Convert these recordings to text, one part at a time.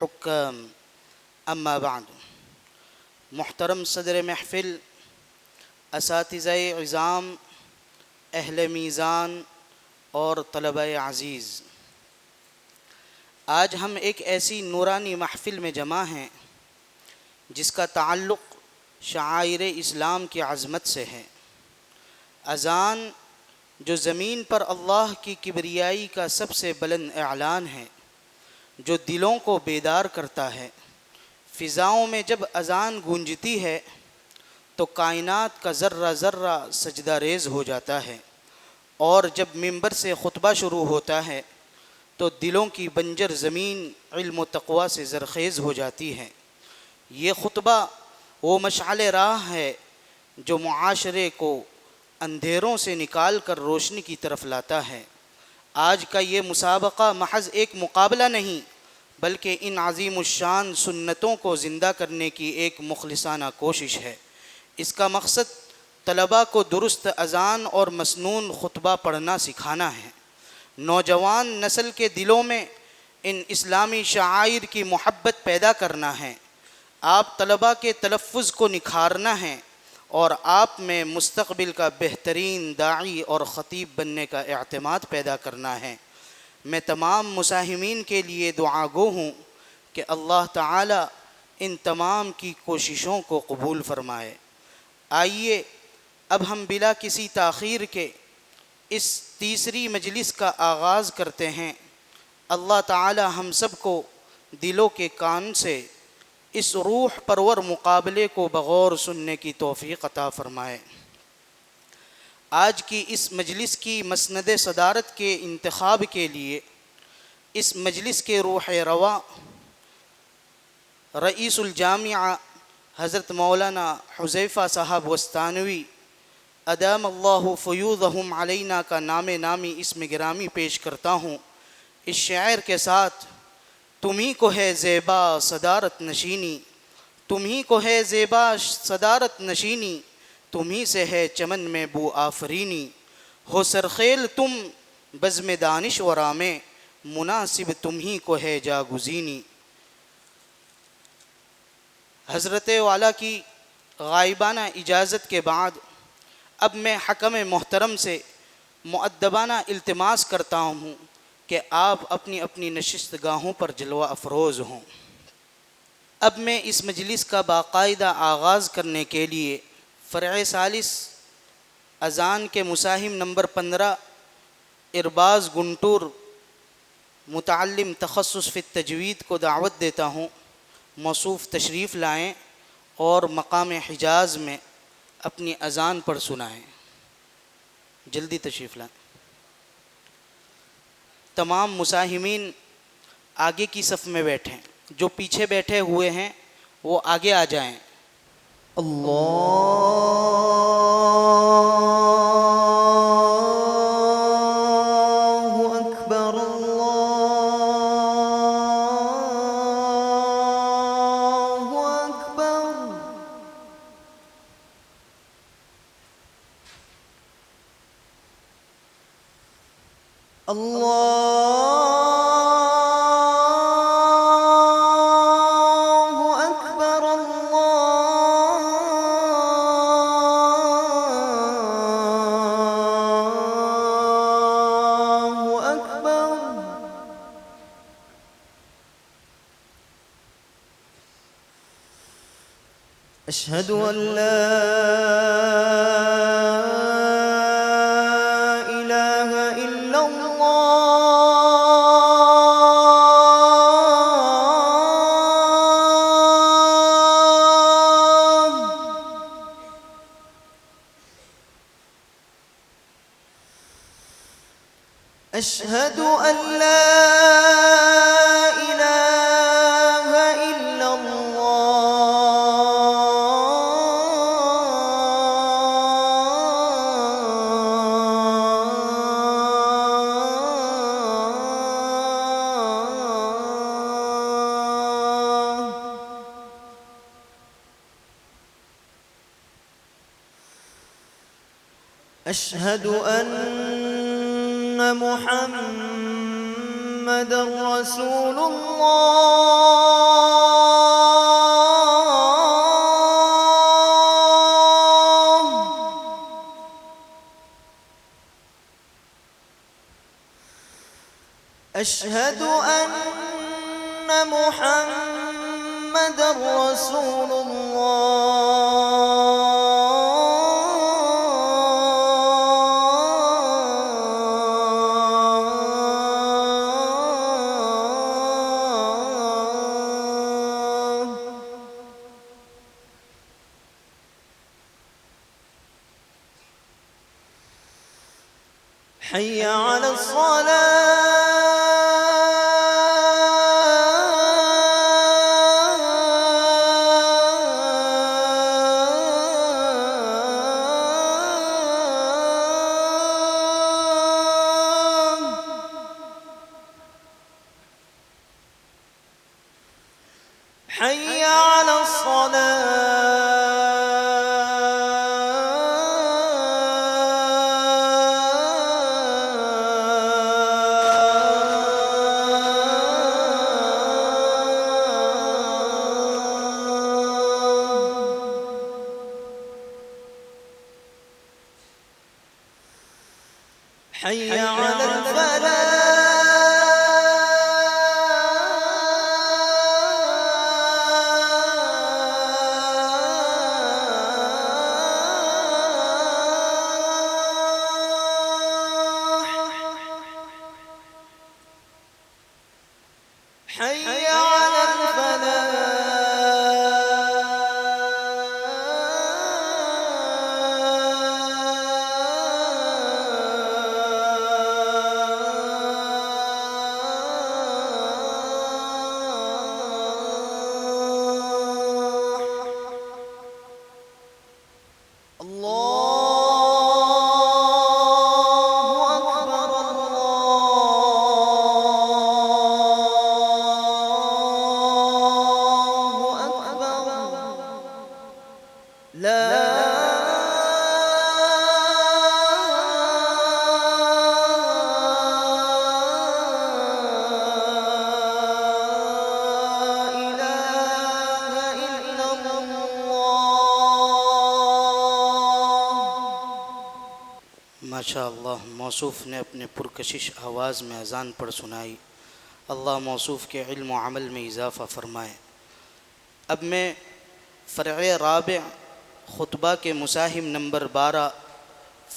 हुक्म अम्मा बाद। मुहतरम सदर महफ़िल, असातिज़ाए इज़ाम, अहले मीज़ान और तलबाए अज़ीज़, आज हम एक ऐसी नूरानी महफ़िल में जमा हैं जिसका ताल्लुक़ शाआइर इस्लाम की अज़मत से है। अज़ान जो ज़मीन पर अल्लाह की किबरियाई का सबसे बुलंद ऐलान है, जो दिलों को बेदार करता है। फ़िज़ाओं में जब अज़ान गूंजती है तो कायनात का ज़र्रा ज़र्रा सजदा रेज़ हो जाता है, और जब मिंबर से खुतबा शुरू होता है तो दिलों की बंजर ज़मीन इल्म व तक़वा से ज़रख़ेज़ हो जाती है। ये खुतबा वो मशअल राह है जो मुआशरे को अंधेरों से निकाल कर रोशनी की तरफ लाता है। आज का ये मुसाबक़ा महज़ एक मुकाबला नहीं, बल्कि इन अज़ीमुश्शान सुन्नतों को ज़िंदा करने की एक मुखलिसाना कोशिश है। इसका मकसद तलबा को दुरुस्त अज़ान और मसनून खुतबा पढ़ना सिखाना है। नौजवान नस्ल के दिलों में इन इस्लामी शाआइर की मोहब्बत पैदा करना है। आप तलबा के तलफ़्फ़ुज़ को निखारना है और आप में मुस्तक़बिल का बेहतरीन दाई और ख़तीब बनने का एअतिमाद पैदा करना है। मैं तमाम मुसाहिमीन के लिए दुआ गो हूँ कि अल्लाह ताला इन तमाम की कोशिशों को कबूल फ़रमाए। आइए अब हम बिला किसी ताख़ीर के इस तीसरी मजलिस का आगाज़ करते हैं। अल्लाह ताला हम सब को दिलों के कान से इस रूह परवर मुकाबले को बग़ौर सुनने की तौफ़ीक़ अता फ़रमाए। आज की इस मजलिस की मसनद सदारत के इंतखाब के लिए इस मजलिस के रूह रवा रईसुल जामिया हज़रत मौलाना हुज़ैफ़ा साहब वस्तानवी अदाम अल्लाहु फ़यूज़हुम अलैना का नामे नामी इसमें गिरामी पेश करता हूँ। इस शायर के साथ तुम्ही को है ज़ेबा सदारत नशीनी, तुम्ही को है ज़ेबा सदारत नशीनी, तुम्ही से है चमन में बू आफरीनी। हो सरखेल तुम बज़्म दानिश वरा में, मुनासिब तुम्ही को है जागुज़ीनी। हज़रत वाला की गायबाना इजाज़त के बाद अब मैं हकम मोहतरम से मुअद्दबाना इल्तिमास करता हूँ कि आप अपनी अपनी नशिस्त गाहों पर जलवा अफरोज़ हों। अब मैं इस मजलिस का बाकायदा आगाज़ करने के लिए फ़र्अ सालिस अज़ान के मुसाहिम नंबर 15 इरबाज़ गुंटूर मुतअल्लिम तख़स्सुस फ़ी तजवीद को दावत देता हूँ। मौसूफ़ तशरीफ़ लाएँ और मकाम हिजाज़ में अपनी अज़ान पढ़ सुनाएँ। जल्दी तशरीफ़ लाएँ। तमाम मुसाहिमीन आगे की सफ़ में बैठें, जो पीछे बैठे हुए हैं वो आगे आ जाएं। अल्लाहु अकबर, अल्लाहु अकबर। अल्लाहु अकबर, अल्लाहु अकबर। अशहदु अन ला इलाहा इल्लल्लाह। अशहदु अन ला इलाहा इल्लल्लाह। अशहदु अन्न मुहम्मदन محمد رسول الله أشهد أن محمد رسول الله حي على حي على حي على حي على الله أكبر الله أكبر لا إله إلا الله माशाअल्लाह मौसूफ़ ने अपने पुरकशिश आवाज़ में अज़ान पढ़ सुनाई। अल्लाह मौसूफ़ के इल्म व अमल में इजाफ़ा फ़रमाए। अब मैं फ़रअ राबि ख़ुतबा के मुसाहिम नंबर 12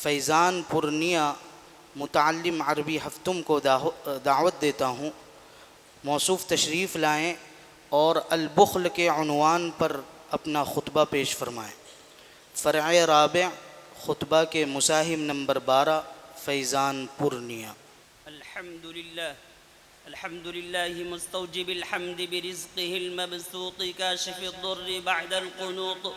फैज़ान पुरनिया मुतअल्लिम अरबी हफ्तुम को दावत देता हूँ। मौसूफ़ तशरीफ़ लाएँ और अल-बुख़्ल के उन्वान पर अपना ख़ुतबा पेश फ़रमाएँ। फ़रअ राबि ख़ुतबा के मुसाहिम नंबर 12 फैज़ान पुरनिया। अल्हम्दुलिल्लाह मुस्तौजिब الحمد برزقه المبسوط كاشف الضر بعد القنوط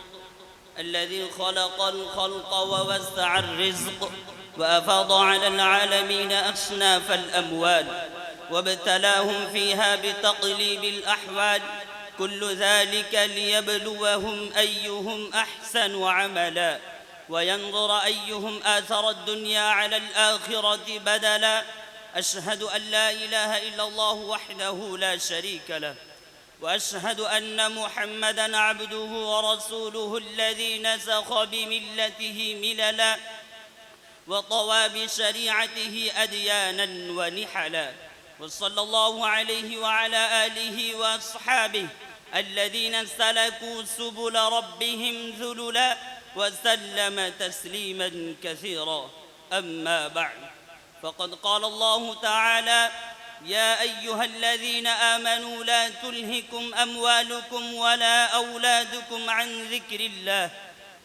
الذي خلق الخلق ووسع الرزق وأفاض على العالمين أصناف الأموال وابتلاهم فيها بتقليب الأحوال كل ذلك ليبلوهم أيهم أحسن عملا وينظر أيهم آثر الدنيا على الآخرة بدلا. أشهد أن لا إله إلا الله وحده لا شريك له وأشهد أن محمدًا عبده ورسوله الذي نسخ بملته مللا وطوى بشريعته أديانًا ونحلا وصلى الله عليه وعلى آله وأصحابه الذين سلكوا سبل ربهم ذللا وسلم تسليمًا كثيرا. أما بعد، فقد قال الله تعالى: يا أيها الذين آمنوا لا تلهكم أموالكم ولا أولادكم عن ذكر الله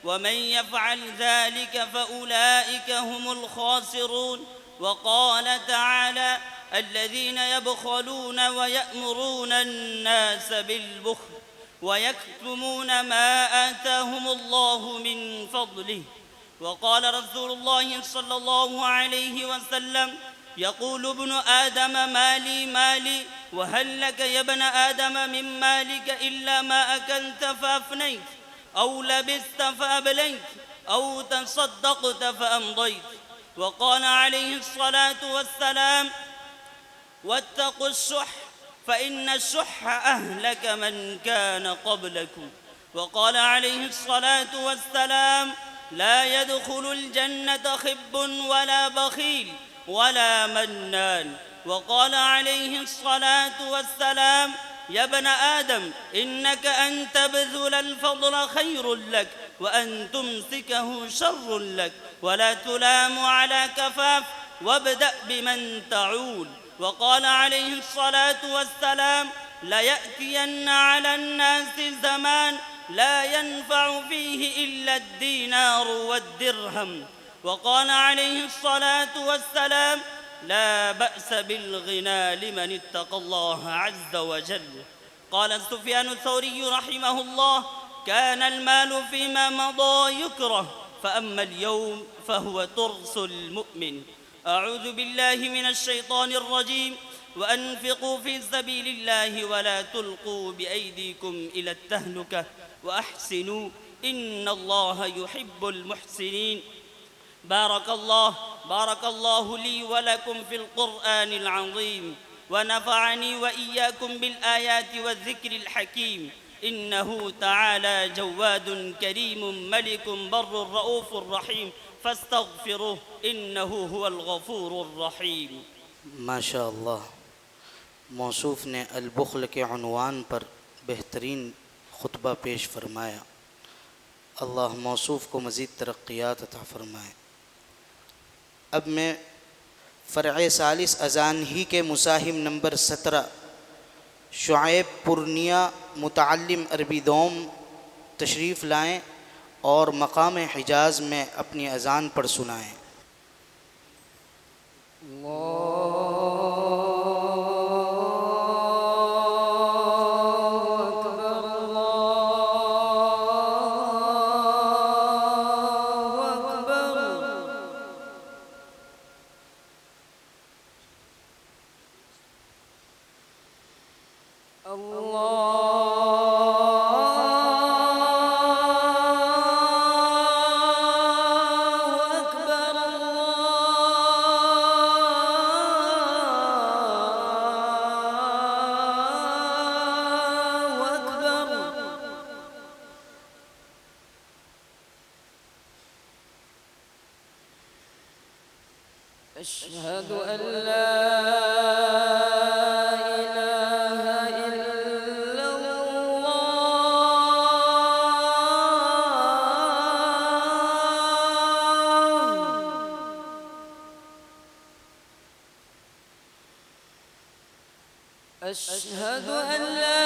ومن يفعل ذلك فأولئك هم الخاسرون. وقال تعالى: الذين يبخلون ويأمرون الناس بالبخل ويكتمون ما آتاهم الله من فضله. وقال رسول الله صلى الله عليه وسلم: يقول ابن آدم مالي مالي وهل لك يا ابن آدم من مالك إلا ما أكلت فأفنيت أو لبست فأبليت أو تصدقت فأمضيت. وقال عليه الصلاة والسلام: واتقوا الشح فإن الشح أهلك من كان قبلكم. وقال عليه الصلاة والسلام: لا يدخل الجنة خب ولا بخيل ولا منان. وقال عليه الصلاة والسلام: يا ابن آدم، إنك أن تبذل الفضل خير لك وأن تمسكه شر لك، ولا تلام على كفاف، وابدأ بمن تعول. وقال عليه الصلاة والسلام: ليأتين على الناس زمان لا ينفع فيه إلا الدينار والدرهم. وقال عليه الصلاة والسلام: لا بأس بالغنى لمن اتقى الله عز وجل. قال سفيان الثوري رحمه الله: كان المال فيما مضى يكره، فأما اليوم فهو ترس المؤمن. أعوذ بالله من الشيطان الرجيم. وأنفقوا في سبيل الله ولا تلقوا بأيديكم إلى التهلكة وأحسنوا إن الله يحب المحسنين. بارك الله لي ولكم في القرآن العظيم، ونفعني وإياكم بالآيات والذكر الحكيم. إنه تعالى جواد كريم ملك بر رؤوف رحيم، فاستغفروه إنه هو الغفور الرحيم. माशा अल्लाह। मौसूफ़ ने अल-बुख़्ल के उन्वान पर बेहतरीन खुतबा पेश फरमाया। अल्लाह मौसूफ़ को मज़ीद तरक्कियात अता फ़रमाए। अब मैं फ़र्अ सालिस अज़ान ही के मुसाहिम नंबर 17 शुआइब पूर्निया मुतअल्लिम अरबी दोम तशरीफ़ लाएँ और मकाम हिजाज़ में अपनी अज़ान पढ़ सुनाएँ। أشهد أن لا إله إلا الله. أشهد أن لا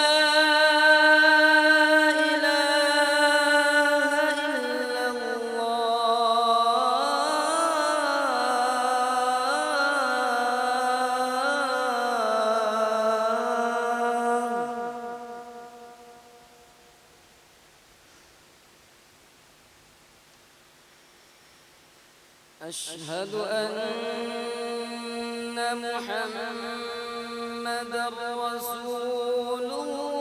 أشهد أن محمدًا رسول الله.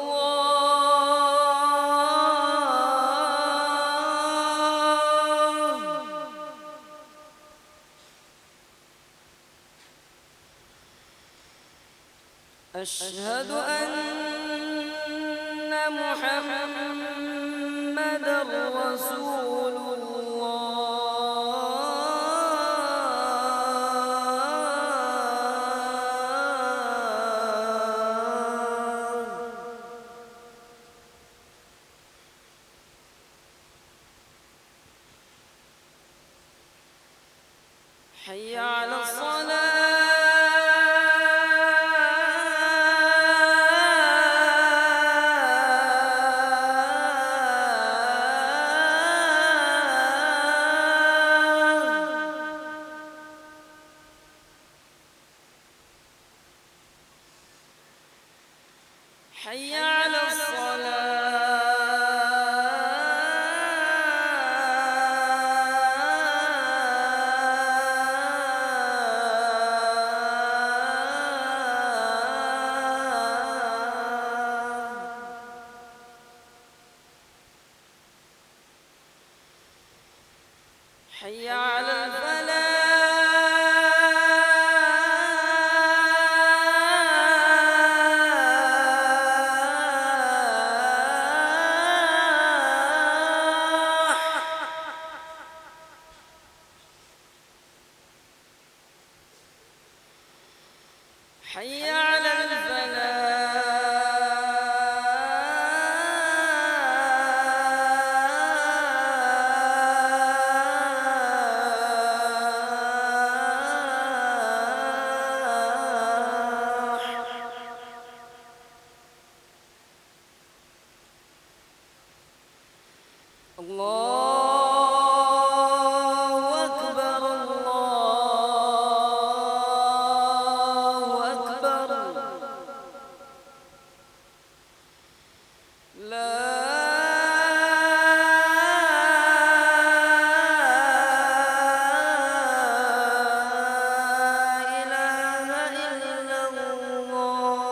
أشهد أن محمدًا رسول حي على حي على حي على الفلاح. الله أكبر الله أكبر لا إله إلا الله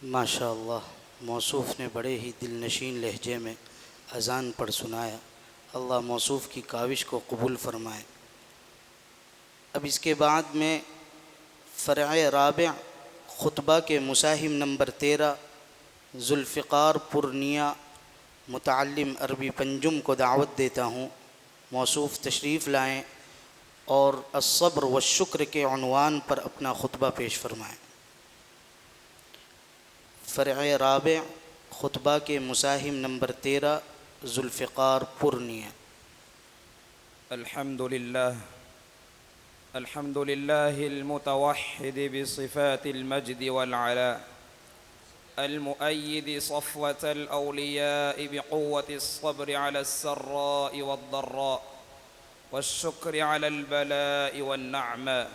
माशा अल्लाह, मौसूफ़ ने बड़े ही दिलनशीन लहजे में अज़ान पढ़ सुनाया। अल्लाह मौसूफ़ की काविश को कबूल फ़रमाए। अब इसके बाद में फ़रअ राबिअ ख़ुतबा के मुसाहिम नंबर 13 ज़ुल्फ़िकार पुरनिया मुतअल्लिम अरबी पंजुम को दावत देता हूँ। मौसूफ़ तशरीफ़ लाएँ और अस्सब्र व शुक्र के उन्वान पर अपना ख़ुतबा पेश फ़रमाएँ। फ़रअ राबिअ ख़ुतबा के मुसाहिम नंबर 13 ज़ुल्फ़िकार पुरनिया। अल्हम्दुलिल्लाह المتوحد بصفات المجد والعلاء المؤيد صفوة الأولياء بقوة الصبر على السراء والضراء والشكر على البلاء والنعماء،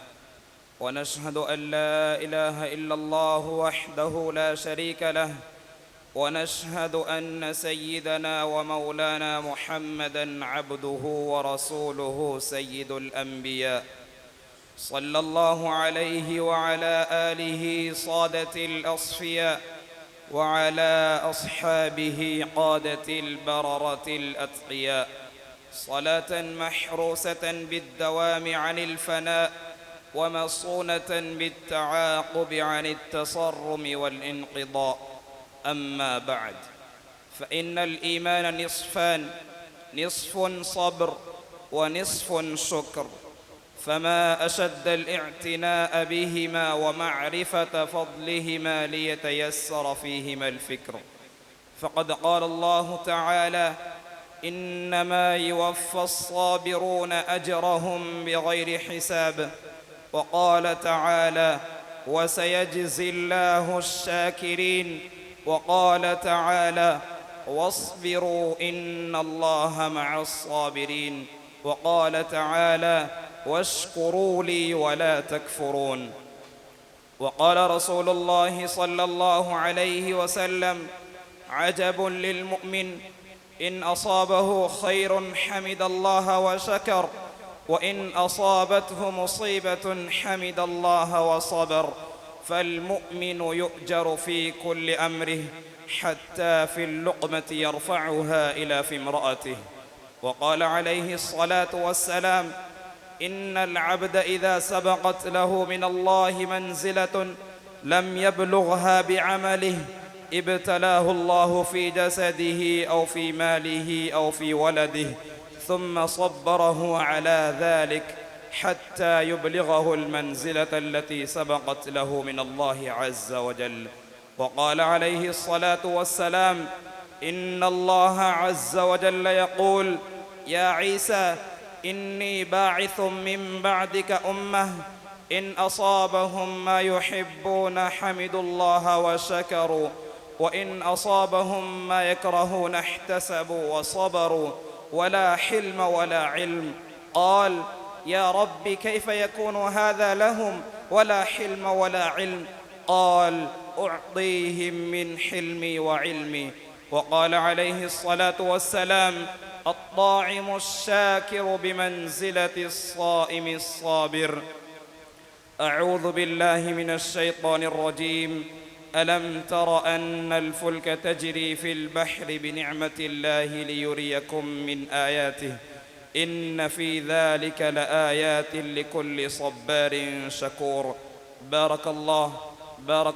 ونشهد أن لا إله إلا الله وحده لا شريك له، ونشهد أن سيدنا ومولانا محمدًا عبده ورسوله سيد الأنبياء، صلى الله عليه وعلى آله صادة الأصفياء، وعلى أصحابه قادة البررة الأتقياء، صلاة محروسة بالدوام عن الفناء ومصونة بالتعاقب عن التصرم والانقضاء. أما بعد، فإن الإيمان نصفان، نصف صبر ونصف شكر، فما أشد الاعتناء بهما ومعرفة فضلهما ليتيسر فيهما الفكر. فقد قال الله تعالى: إنما يوفى الصابرون أجرهم بغير حساب. وقال تعالى: وسيجزي الله الشاكرين. وقال تعالى: واصبروا إن الله مع الصابرين. وقال تعالى: واشكروا لي ولا تكفرون. وقال رسول الله صلى الله عليه وسلم: عجب للمؤمن إن أصابه خير حمد الله وشكر، وإن أصابته مصيبة حمد الله وصبر، فالمؤمن يؤجر في كل أمره حتى في اللقمة يرفعها إلى في امرأته. وقال عليه الصلاة والسلام: إن العبد إذا سبقت له من الله منزلة لم يبلغها بعمله ابتلاه الله في جسده أو في ماله أو في ولده، ثم صبره على ذلك حتى يبلغه المنزلة التي سبقت له من الله عز وجل. وقال عليه الصلاة والسلام: إن الله عز وجل يقول: يا عيسى إني باعث من بعدك أمة إن أصابهم ما يحبون حمدوا الله وشكروا، وإن أصابهم ما يكرهون احتسبوا وصبروا، ولا حلم ولا علم. قال: يا رب كيف يكون هذا لهم ولا حلم ولا علم؟ قال: أعطيهم من حلمي وعلمي. وقال عليه الصلاة والسلام: الطاعم الشاكر بمنزلة الصائم الصابر. أعوذ بالله من الشيطان الرجيم. ألم تر أن الفلك تجري في البحر بنعمة الله ليريكم من آياته إن في ذلك لآيات لكل صبار شكور. بارك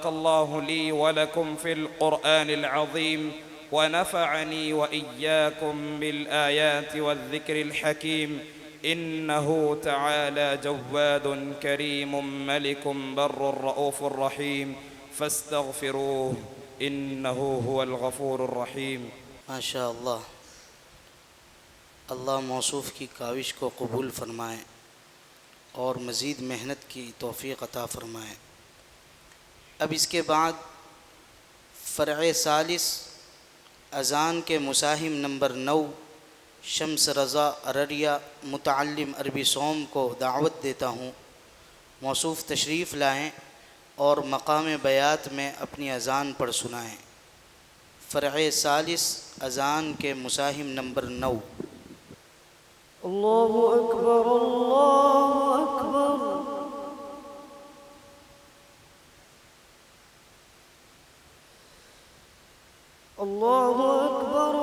الله لي ولكم في القرآن العظيم، ونفعني وإياكم بالآيات والذكر الحكيم. إنه تعالى جواد كريم ملك بر رؤوف رحيم، فاستغفروه إنه هو الغفور الرحيم. माशा अल्लाह, अल्लाह मौसूफ़ की काविश को कबूल फ़रमाए और मज़ीद मेहनत की तौफ़ीक़ अता फ़रमाए। अब इसके बाद फ़रअ सालिस अज़ान के मुसाहिम नंबर 9 शम्स रज़ा अररिया मुतअल्लिम अरबी सोम को दावत देता हूँ, मौसूफ़ तशरीफ़ लाएँ और मकाम बयात में अपनी अज़ान पढ़ सुनाएँ। फ़रअ सालिस अज़ान के मुसाहिम नंबर 9। अल्लाहु अकबर, अल्लाहु अकबर। अल्लाहु अकबर,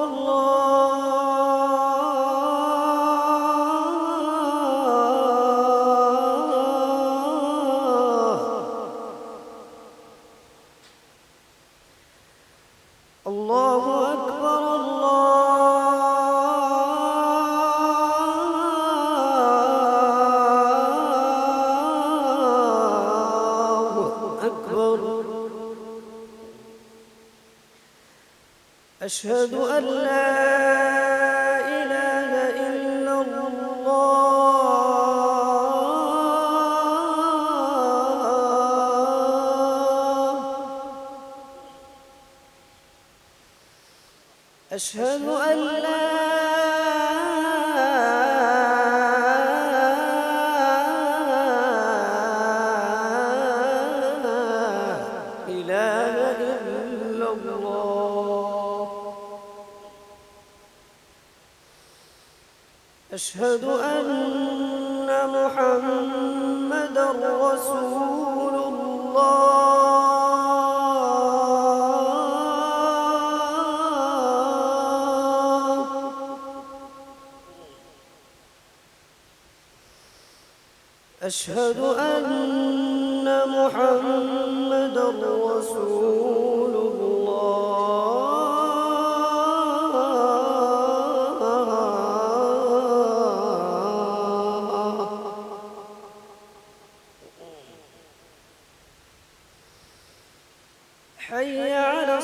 अल्लाहु अकबर, अल्लाहु अकबर। अशहदु अन ला इलाहा इल्लल्लाह। अशहदु अन ला इलाहा इल्लल्लाह। अशहदु अन्न मुहम्मदर रसूलुल्लाह। अशहदु अन्न मुहम्मदर रसूलुल्लाह। हय्य अला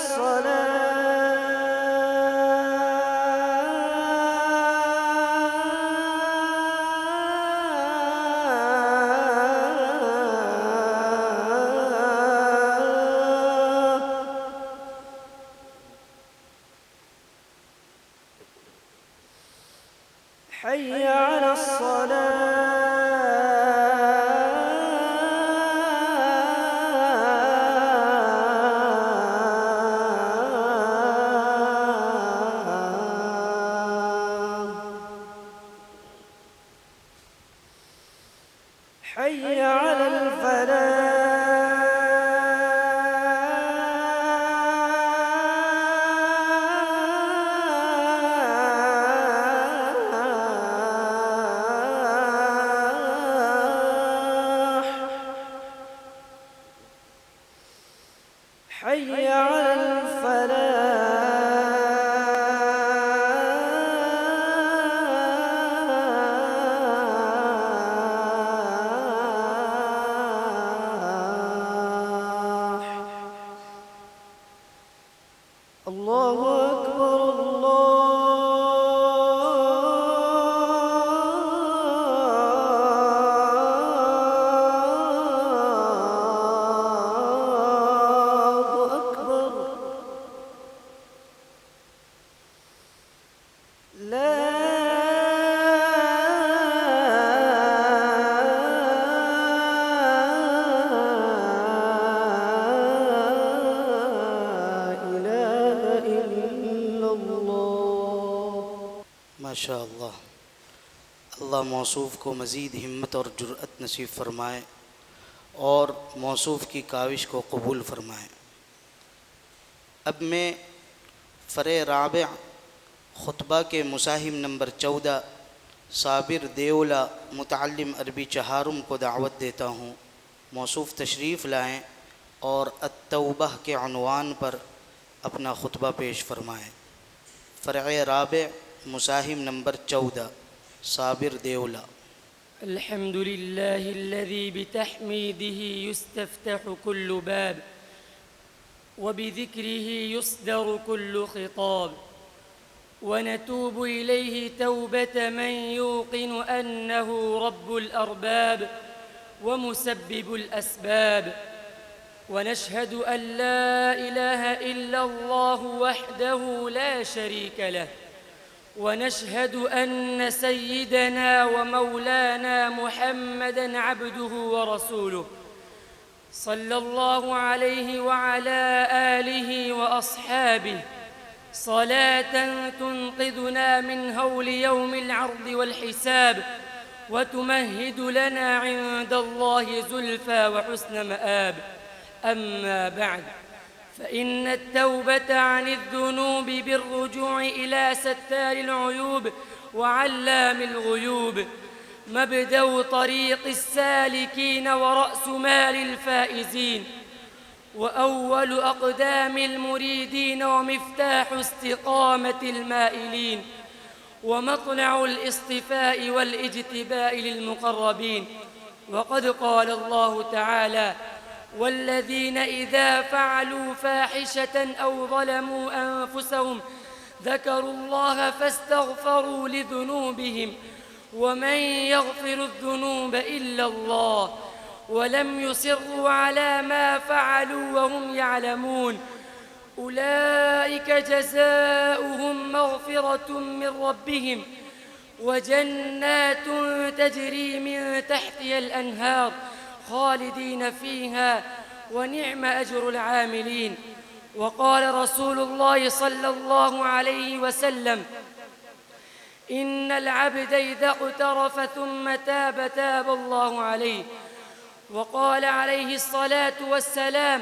حي على الصلاة. حي على الفلاح. حي على الفلاح. الله أكبر، الله أكبر. لا إله إلا الله. माशा अल्लाह। अल्लाह मौसूफ़ को मज़ीद हिम्मत और जुर्अत नसीब फ़रमाए और मौसूफ़ की काविश को कबूल फ़रमाए। अब मैं फ़रअ राबिअ ख़ुतबा के मुसाहिम नंबर 14 साबिर देवला मुतअल्लिम अरबी चहारुम को दावत देता हूँ, मौसूफ़ तशरीफ़ लाएँ और अत-तौबह के उन्वान पर अपना ख़ुतबा पेश फ़रमाएँ। फ़रअ राबिअ मुसाहिम नंबर 14 साबिर देवला। الحمد لله الذي بتحميده يستفتح كل باب وبذكره يصدر كل خطاب، ونتوب إليه توبة من يوقن أنه رب الأرباب ومسبب الأسباب، ونشهد أن لا إله إلا الله وحده لا شريك له، ونشهد أن سيدنا ومولانا محمدًا عبده ورسوله، صلى الله عليه وعلى آله وأصحابه صلاة تنقذنا من هول يوم العرض والحساب، وتمهد لنا عند الله زلفى وحسن مآب. أما بعد، فإن التوبة عن الذنوب بالرجوع إلى ستار العيوب وعلام الغيوب مبدأ طريق السالكين ورأس مال الفائزين، وأول أقدام المريدين، ومفتاح استقامة المائلين، ومطلع الاصطفاء والاجتباء للمقربين. وقد قال الله تعالى: والذين إذا فعلوا فاحشة أو ظلموا أنفسهم ذكروا الله فاستغفروا لذنوبهم ومن يغفر الذنوب إلا الله ولم يصروا على ما فعلوا وهم يعلمون أولئك جزاؤهم مغفرة من ربهم وجنات تجري من تحتها الأنهار خالدين فيها ونعم أجر العاملين. وقال رسول الله صلى الله عليه وسلم: إن العبد إذا اقترف ثم تاب تاب الله عليه. وقال عليه الصلاة والسلام: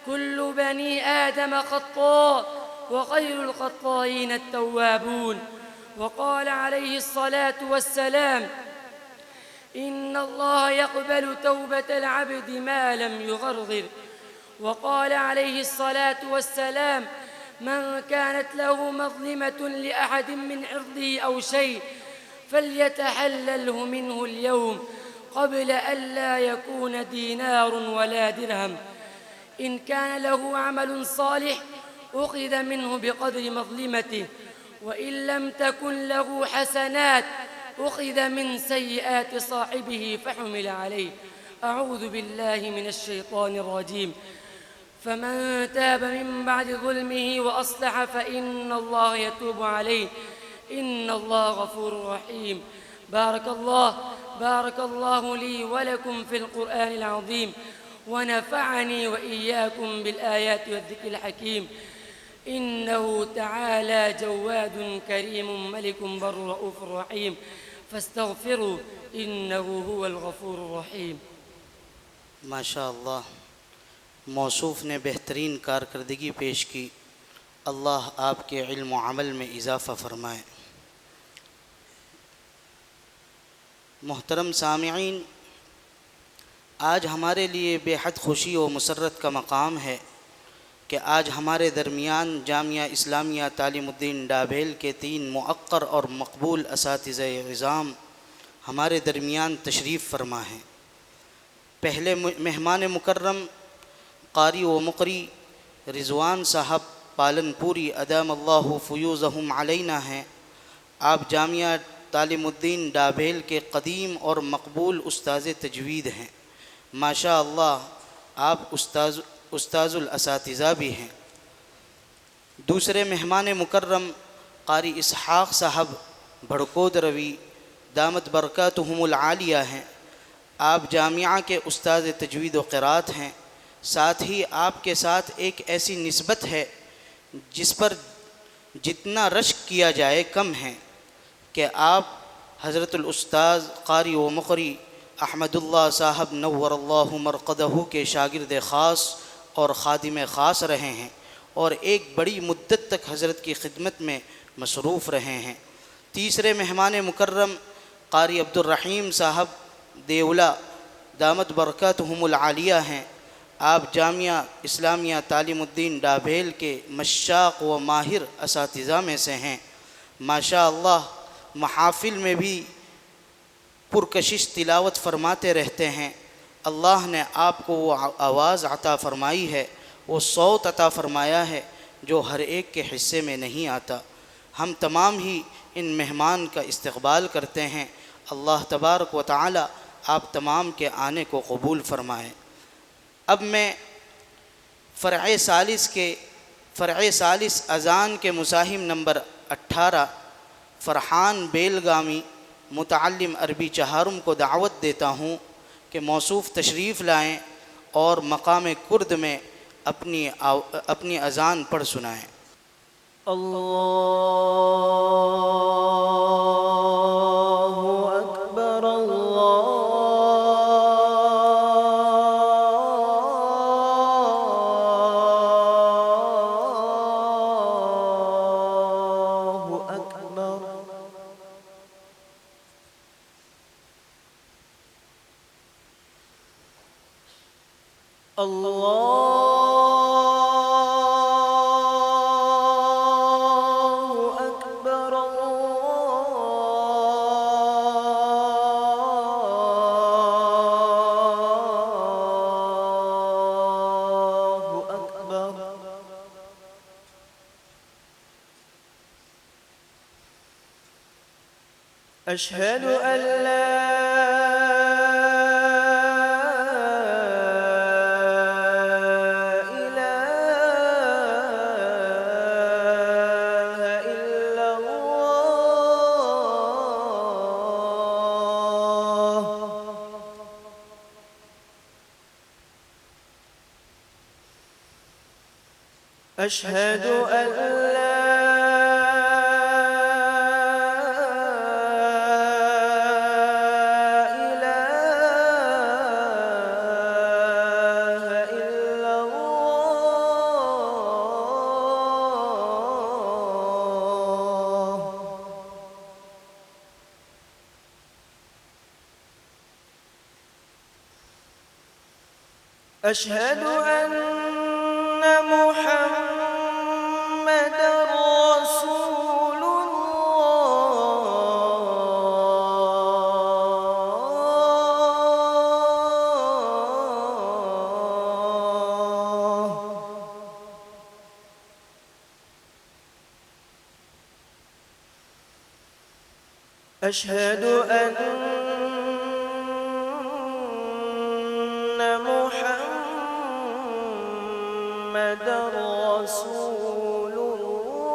كل بني آدم خطاء وخير الخطائين التوابون. وقال عليه الصلاة والسلام: إن الله يقبل توبة العبد ما لم يغرغر. وقال عليه الصلاة والسلام: من كانت له مظلمة لأحد من عرضه أو شيء فليتحلله منه اليوم قبل أن لا يكون دينار ولا درهم. إن كان له عمل صالح أخذ منه بقدر مظلمته، وإن لم تكن له حسنات أخذ من سيئات صاحبه فحمل عليه. أعوذ بالله من الشيطان الرجيم. فمن تاب من بعد ظلمه وأصلح فإن الله يتوب عليه إن الله غفور رحيم. بارك الله لي ولكم في القرآن العظيم، ونفعني وإياكم بالآيات والذكر الحكيم. إنه تعالى جواد كريم ملك بر رؤوف رحيم، فاستغفروا إنه هو الغفور الرحيم. माशा अल्लाह, मौसूफ़ ने बेहतरीन कारकर्दगी पेश की। अल्लाह आपके इल्म व अमल में इजाफ़ा फ़रमाए। मोहतरम सामिईन, आज हमारे लिए बेहद खुशी व मसरत का मकाम है कि आज हमारे दरमियान जामिया इस्लामिया तालीमुद्दीन डाभेल के 3 मुअक्कर और मकबूल असातिज़े इज़ाम हमारे दरमियान तशरीफ़ फ़रमा हैं। पहले मेहमान मुकर्रम कारी व मुकरी रिज़वान साहब पालनपुरी अदामल्लाहु फ़ुयूज़हुम अलैना हैं। आप जामिया तालीमुद्दीन डाभेल के क़दीम और मकबूल उस्ताज़ तजवीद हैं। माशा अल्लाह, आप उस्ताज़ुल असातिज़ा भी हैं। दूसरे मेहमान मुकर्रम कारी इसहाक़ साहब भड़कोद रवी दामत बरकातुहुमुल आलिया हैं। आप जामिया के उस्ताद तजवीद व क़िरात हैं। साथ ही आपके साथ एक ऐसी निस्बत है जिस पर जितना रश्क किया जाए कम है कि आप हज़रतुल उस्ताज़ कारी व मुक़री अहमदुल्लाह साहब नव्वरल्लाहु मरक़दहू के शागिर्द ख़ास और ख़ादिम ख़ास रहे हैं और एक बड़ी मुद्दत तक हज़रत की खिदमत में मसरूफ़ रहे हैं। तीसरे मेहमान मुकर्रम कारी अब्दुर्रहीम साहब देवला दामत बरकातुहुमुल आलिया हैं। आप जामिया इस्लामिया तालीमुद्दीन डाभेल के मशाक़ व माहिर असातिज़ा में से हैं। माशा अल्लाह, महाफ़िल में भी पुरकशिश तिलावत फ़रमाते रहते हैं। अल्लाह ने आपको वो आवाज़ अता फ़रमाई है, वो सौत अता फ़रमाया है जो हर एक के हिस्से में नहीं आता। हम तमाम ही इन मेहमान का इस्तक़बाल करते हैं। अल्लाह तबारक व तआला आप तमाम के आने को कबूल फ़रमाए। अब मैं फ़रअ सालिस अज़ान के मुसाहिम नंबर 18 फ़रहान बेलगामी मुतअल्लिम अरबी चहारुम को दावत देता हूँ कि मौसूफ़ तशरीफ़ लाएँ और मकाम कुर्द में अपनी अज़ान पढ़ सुनाएँ। अल्लाहु अकबर अल्लाहु अकबर। अल्लाहु अकबर अल्लाहु अकबर। अशहदु अन ला أشهد أن لا إله إلا الله. أشهد أن محمد رسول الله. أشهد أن محمد رسول الله.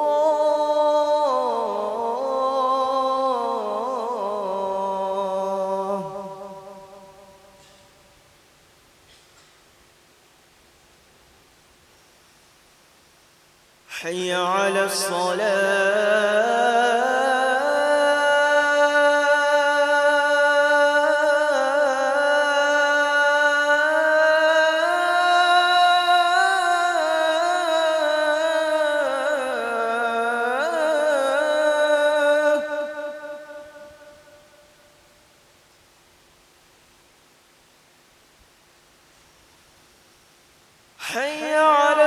حي على حي على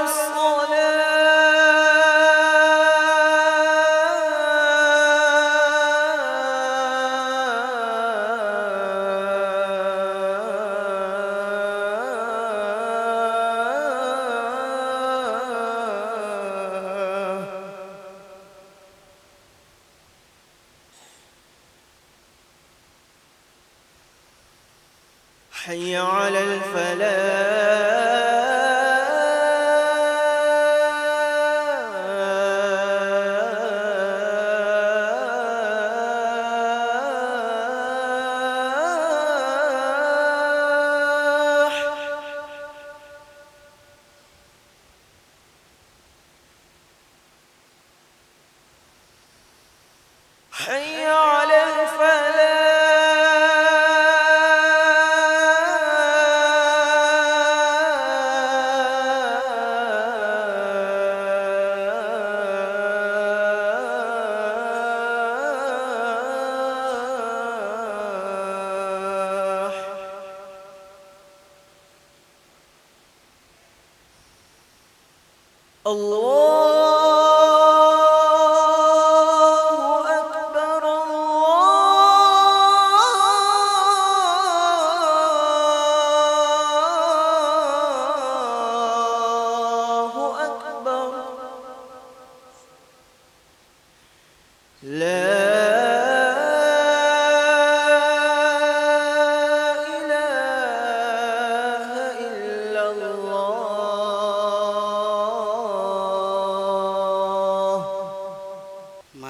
حي على الفلاح. حي على الفلاح. الله أكبر الله أكبر. لا إله إلا الله.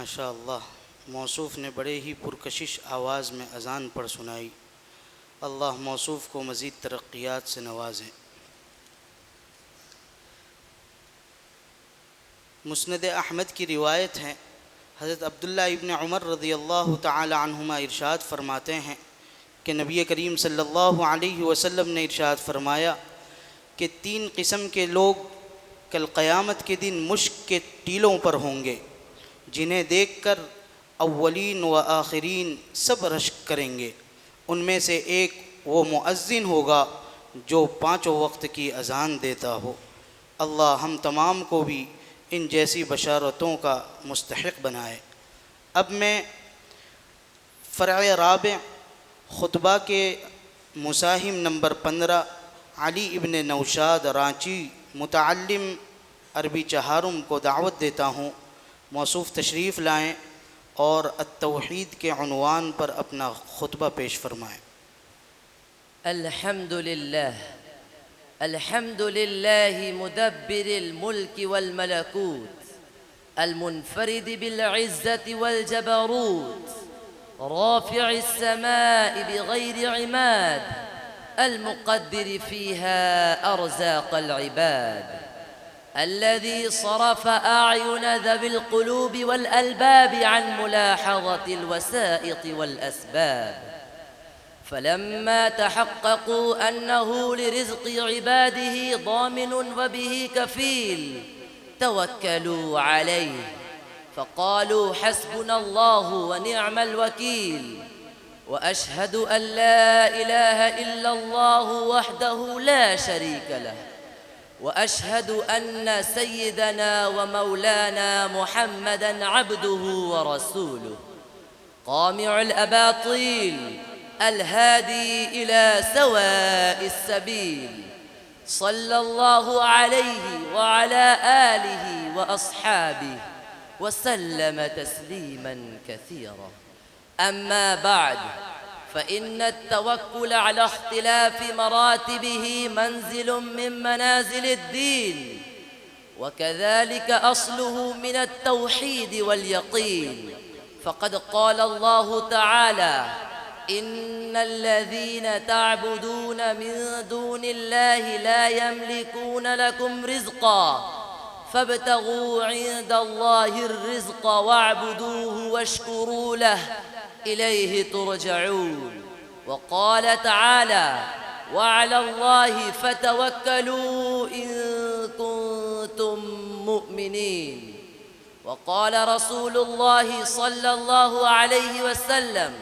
माशा अल्लाह, मौसूफ़ ने बड़े ही पुरकशिश आवाज़ में अज़ान पढ़ सुनाई। अल्लाह मौसूफ़ को मज़ीद तरक्कियात से नवाजें। मुस्नद अहमद की रिवायत है, हज़रत अब्दुल्ला इब्न उमर रज़ियल्लाहु ताला अन्हुमा इरशाद फ़रमाते हैं कि नबी करीम सल्लल्लाहु अलैहि वसल्लम ने इरशाद फ़रमाया कि 3 किस्म के लोग कल क़यामत के दिन मुश्क के टीलों पर होंगे, जिन्हें देखकर अव्वलीन व आखिरीन सब रश्क करेंगे। उनमें से एक वो मुअज़्ज़िन होगा जो 5 वक्त की अज़ान देता हो। अल्लाह हम तमाम को भी इन जैसी बशारतों का मुस्तहिक़ बनाए। अब मैं फ़र्अ राबे ख़ुतबा के मुसाहिम नंबर 15 अली इब्न नौशाद रांची मुतअल्लिम अरबी चहारुम को दावत देता हूँ, मौसूफ़ तशरीफ़ लाएँ और अत-तौहीद के उन्वान पर अपना ख़ुतबा पेश फरमाएँ। अल्हम्दुलिल्लाह मुदब्बिरिल मुल्क वल मलकूत المنفرد بالعزة والجبروت رافع السماء بغير عماد المقدر فيها أرزاق العباد الذي صرف أعين ذوي القلوب والألباب عن ملاحظة الوسائط والأسباب، فلما تحققوا أنه لرزق عباده ضامن وبه كفيل توكلوا عليه فقالوا حسبنا الله ونعم الوكيل. وأشهد أن لا إله إلا الله وحده لا شريك له، وأشهد أن سيدنا ومولانا محمدًا عبده ورسوله قامع الأباطيل الهادي إلى سواء السبيل، صلى الله عليه وعلى آله وأصحابه وسلم تسليماً كثيراً. أما بعد، فإن التوكل على اختلاف مراتبه منزل من منازل الدين، وكذلك أصله من التوحيد واليقين. فقد قال الله تعالى: إن الذين تعبدون من دون الله لا يملكون لكم رزقا فابتغوا عند الله الرزق واعبدوه واشكروا له إليه ترجعون. وقال تعالى: وعلى الله فتوكلوا إن كنتم مؤمنين. وقال رسول الله صلى الله عليه وسلم: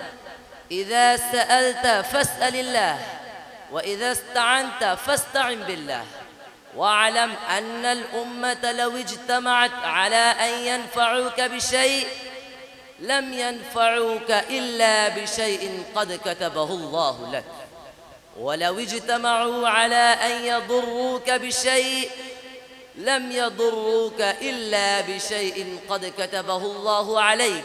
إذا سألت فاسأل الله، وإذا استعنت فاستعن بالله. واعلم أن الأمة لو اجتمعت على أن ينفعوك بشيء لم ينفعوك إلا بشيء قد كتبه الله لك، ولو اجتمعوا على أن يضروك بشيء لم يضروك إلا بشيء قد كتبه الله عليك.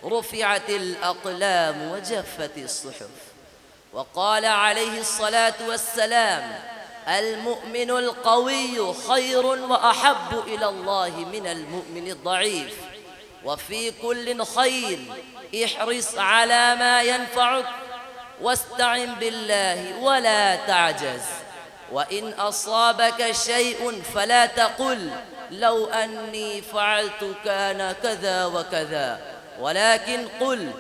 رفعت الأقلام وجفت الصحف. وقال عليه الصلاة والسلام: المؤمن القوي خير وأحب إلى الله من المؤمن الضعيف. وفي كل خير احرص على ما ينفعك واستعن بالله ولا تعجز. وإن أصابك شيء فلا تقل لو أني فعلت كان كذا وكذا، ولكن قل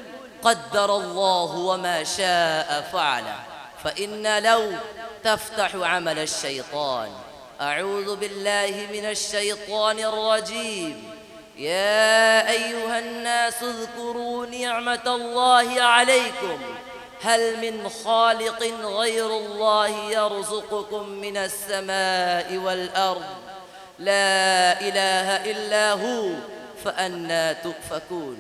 قدر الله وما شاء فعل، فإن لو تفتح عمل الشيطان. أعوذ بالله من الشيطان الرجيم. يا أيها الناس اذكروا نعمة الله عليكم هل من خالق غير الله يرزقكم من السماء والأرض لا إله إلا هو فأنى تؤفكون.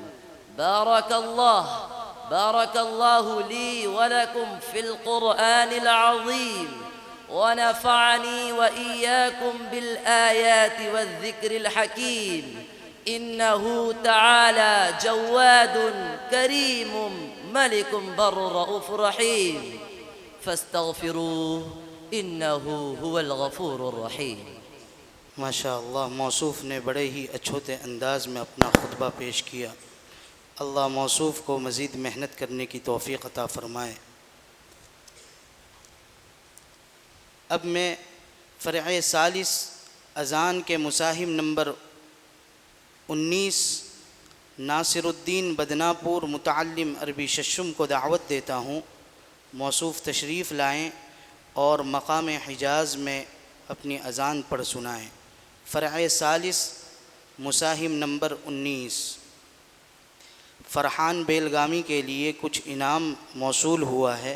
بارك الله لي ولكم في القرآن العظيم، ونفعني وإياكم بالآيات والذكر الحكيم. إنه تعالى جواد كريم ملك بر رؤوف رحيم، فاستغفروه إنه هو الغفور الرحيم. माशा अल्लाह मौसूफ़ ने बड़े ही अछूते अंदाज़ में अपना खुतबा पेश किया। अल्लाह मौसूफ़ को मज़ीद मेहनत करने की तौफ़ीक़ अता फ़रमाए। अब मैं फ़रअ सालिस अज़ान के मुसाहिब नंबर 19 नासिरुद्दीन बदनापुर मुतअल्लिम अरबी शशुम को दावत देता हूँ। मौसूफ़ तशरीफ़ लाएँ और मक़ाम हिजाज़ में अपनी अज़ान पढ़ सुनाएँ। फ़रअ सालिस मुसाहिब नंबर 19। फ़रहान बेलगामी के लिए कुछ इनाम मौसूल हुआ है।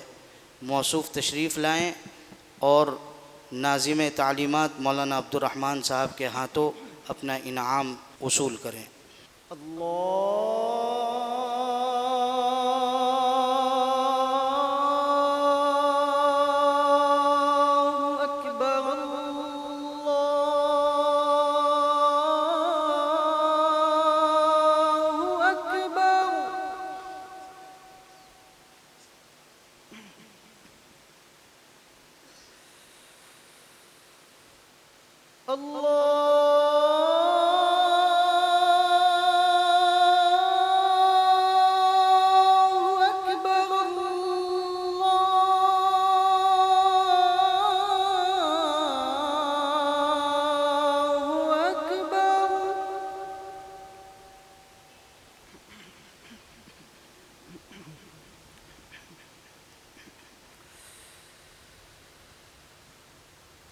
मौसूफ़ तशरीफ़ लाएँ और नाज़िम तालीमात मौलाना अब्दुर्रहमान साहब के हाथों अपना इनाम वसूल करें।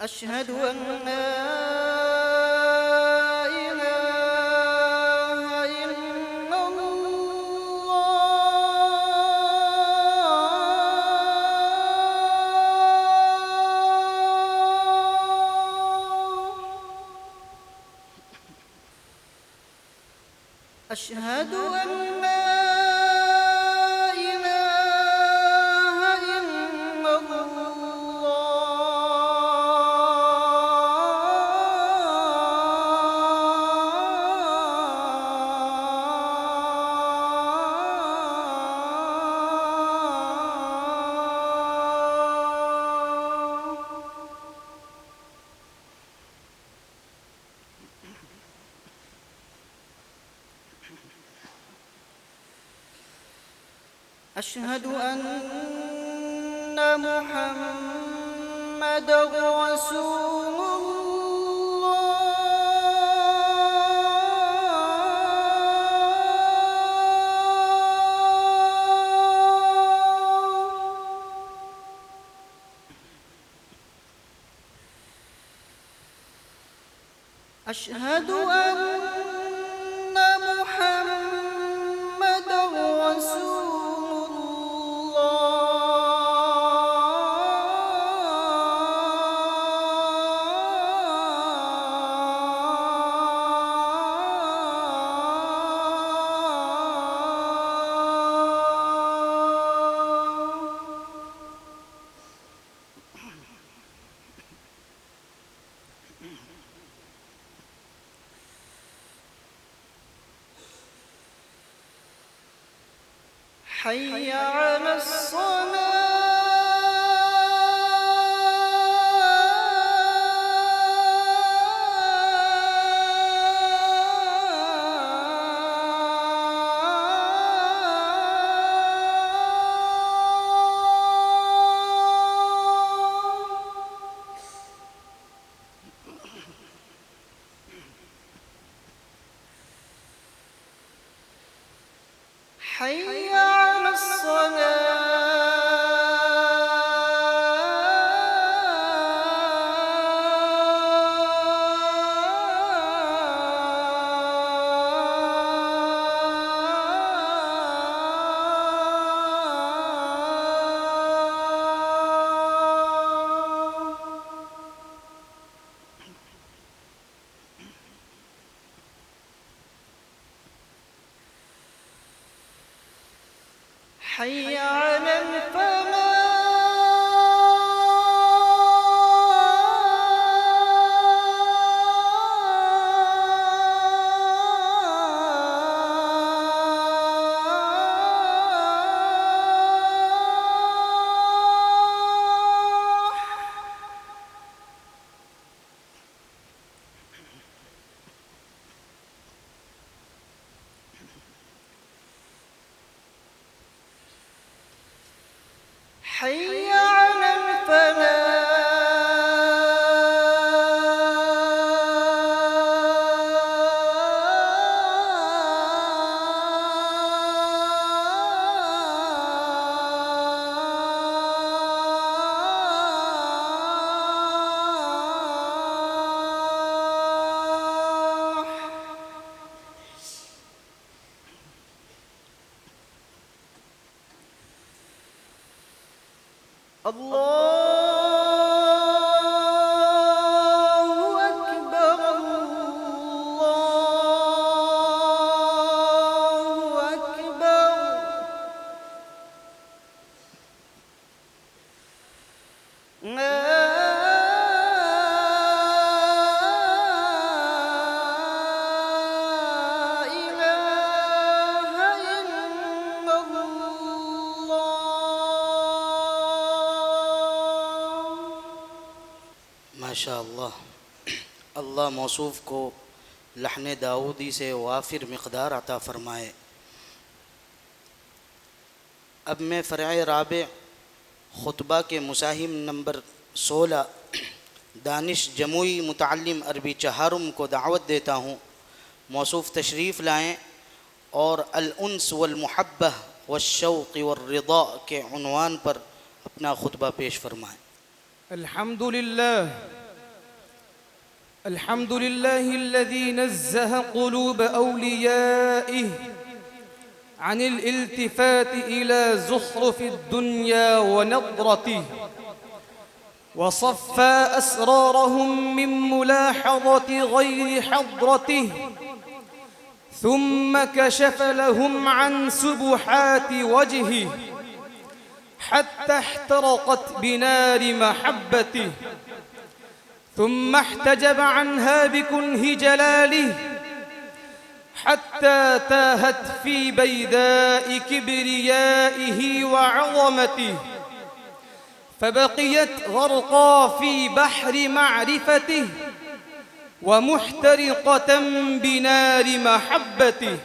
أشهد أن لا إله إلا الله أشهد أن لا إله إلا أشهد أن محمدًا رسول الله أشهد أن محمدًا رسول حي على حي على حي على الفلاح حي على الله أكبر الله أكبر لا إله إلا الله माशाअल्लाह। अल्लाह मौसूफ़ को लहन दाऊदी से वाफिर मिक़दार अता फ़रमाए। अब मैं फ़रअ राबे ख़ुतबा के मुसाहिम नंबर 16 दानिश जमुई मुतअल्लिम अरबी चहारुम को दावत देता हूँ। मौसूफ़ तशरीफ़ लाएँ और अल उन्स वल मुहब्बह वश्शौक़ वर्रिदा के उन्वान पर अपना ख़ुतबा पेश फ़रमाएँ। الحمد لله الذي نزه قلوب أوليائه عن الالتفات إلى زخرف الدنيا ونضرته، وصفى أسرارهم من ملاحظة غير حضرته، ثم كشف لهم عن سبحات وجهه حتى احترقت بنار محبته، ثم احتجب عنها بكنه جلاله حتى تاهت في بيداء كبريائه وعظمته، فبقيت غرقا في بحر معرفته ومحترقة بنار محبته.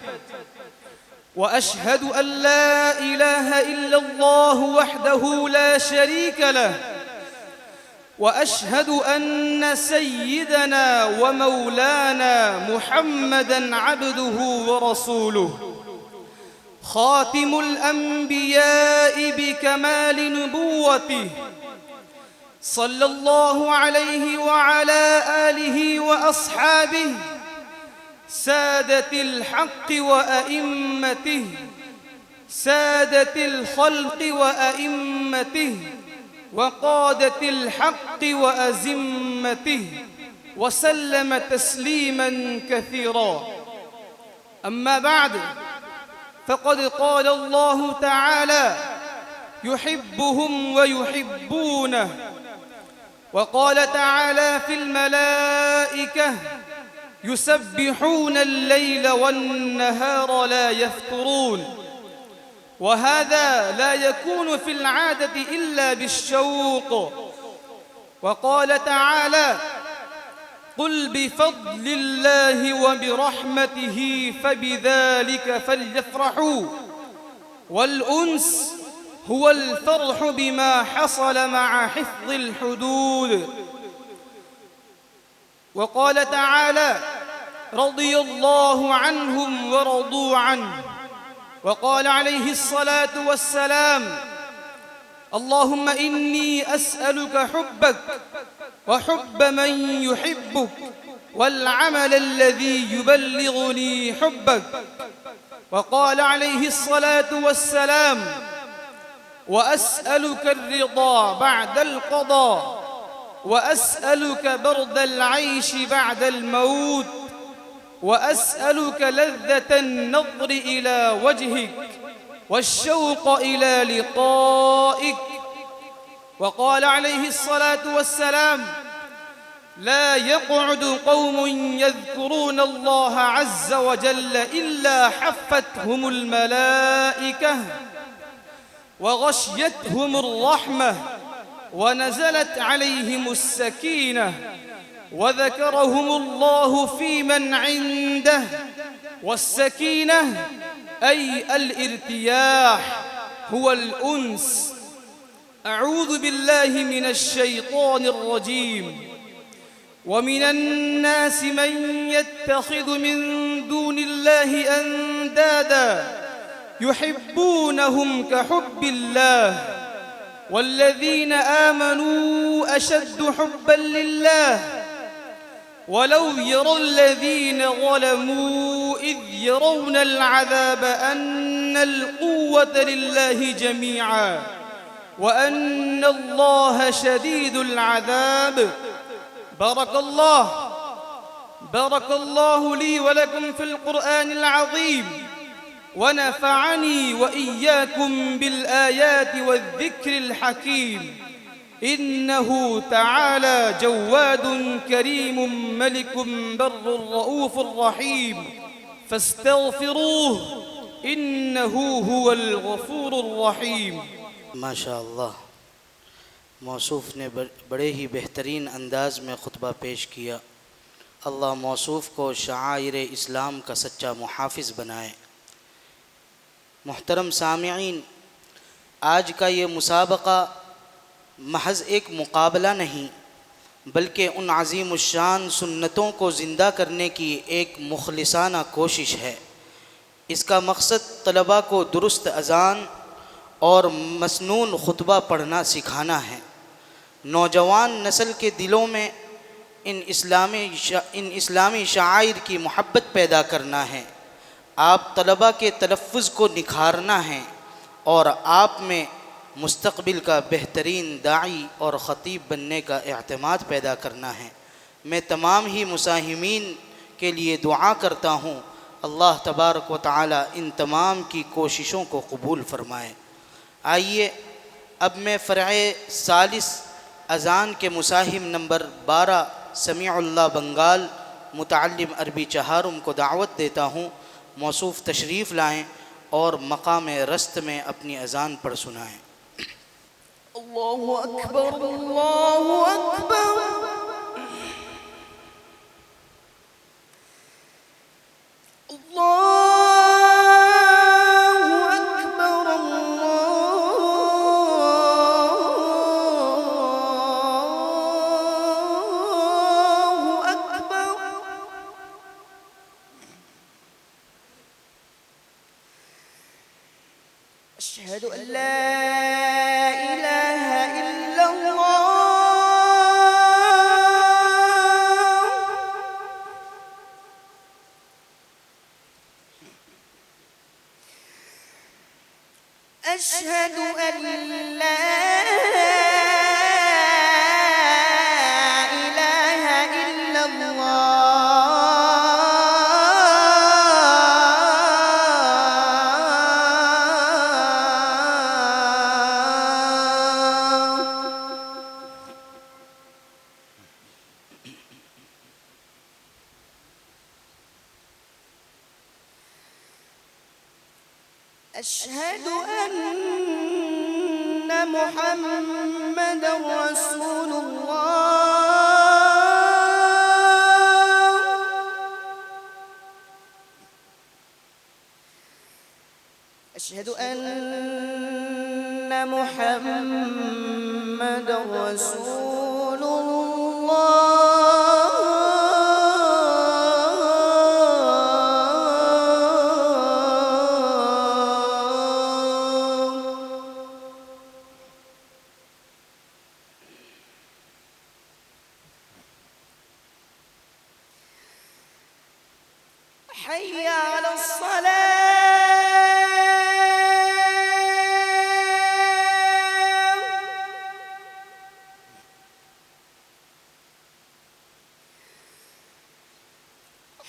وأشهد أن لا إله إلا الله وحده لا شريك له، وأشهد أن سيدنا ومولانا محمدًا عبده ورسوله، خاتم الأنبياء بكمال نبوته، صلى الله عليه وعلى آله وأصحابه سادة الحق وأئمته، سادة الخلق وأئمته، وقادة الحق وأزمته، وسلم تسليما كثيرا. أما بعد، فقد قال الله تعالى يحبهم ويحبونه، وقال تعالى في الملائكة يسبحون الليل والنهار لا يفترون، وهذا لا يكون في العادة إلا بالشوق. وقال تعالى قل بفضل الله وبرحمته فبذلك فليفرحوا، والأنس هو الفرح بما حصل مع حفظ الحدود. وقال تعالى رضي الله عنهم ورضوا عنه، وقال عليه الصلاة والسلام اللهم إني أسألك حبك وحب من يحبك والعمل الذي يبلغني حبك. وقال عليه الصلاة والسلام وأسألك الرضا بعد القضاء، وأسألك برد العيش بعد الموت، وأسألك لذة النظر إلى وجهك والشوق إلى لقائك. وقال عليه الصلاة والسلام لا يقعد قوم يذكرون الله عز وجل إلا حفتهم الملائكة وغشيتهم الرحمة ونزلت عليهم السكينة وذكرهم الله في من عنده. والسكينة أي الارتياح هو الأنس. أعوذ بالله من الشيطان الرجيم. ومن الناس من يتخذ من دون الله أندادا يحبونهم كحب الله والذين آمنوا أشد حبا لله ولو يرى الذين ظلموا إذ يرون العذاب أن القوة لله جميعا وأن الله شديد العذاب. بارك الله لي ولكم في القرآن العظيم ونفعني وإياكم بالآيات والذكر الحكيم. إنه تعالى جواد كريم ملك بر رؤوف رحيم فاستغفروه إنه هو الغفور الرحيم. माशा अल्लाह, मौसूफ़ ने बड़े ही बेहतरीन अंदाज़ में ख़ुतबा पेश किया। अल्लाह मौसूफ़ को शआइर इस्लाम का सच्चा मुहाफ़िज़ बनाए। मुहतरम सामिईन, आज का ये मुसाबक़ा महज़ एक मुकाबला नहीं बल्कि उन अज़ीमुश्शान सुन्नतों को ज़िंदा करने की एक मुखलिसाना कोशिश है। इसका मकसद तलबा को दुरुस्त अज़ान और मसनून खुतबा पढ़ना सिखाना है। नौजवान नस्ल के दिलों में इन इस्लामी शाआइर की मोहब्बत पैदा करना है। आप तलबा के तलफ़्फ़ुज़ को निखारना है और आप में मुस्तक़बिल का बेहतरीन दाई और ख़तीब बनने का एअतिमाद पैदा करना है। मैं तमाम ही मुसाहिमीन के लिए दुआ करता हूँ, अल्लाह तबारक व तआला इन तमाम की कोशिशों को कबूल फ़रमाए। आइए अब मैं फ़रए सालिस अज़ान के मुसाहिम नंबर 12 समीउल्लाह बंगाल मुतअल्लिम अरबी चहारुम को दावत देता हूँ। मौसूफ़ तशरीफ़ लाएँ और मकाम रस्त में अपनी अज़ान पढ़ सुनाएँ। अल्लाहु अकबर, अल्लाहु अकबर, अल्लाहु अकबर, अल्लाहु अकबर। अशहदु अन ला أشهد أن لا إله إلا أشهد أن محمد رسول الله أشهد أن محمد رسول الله حي على الصلاة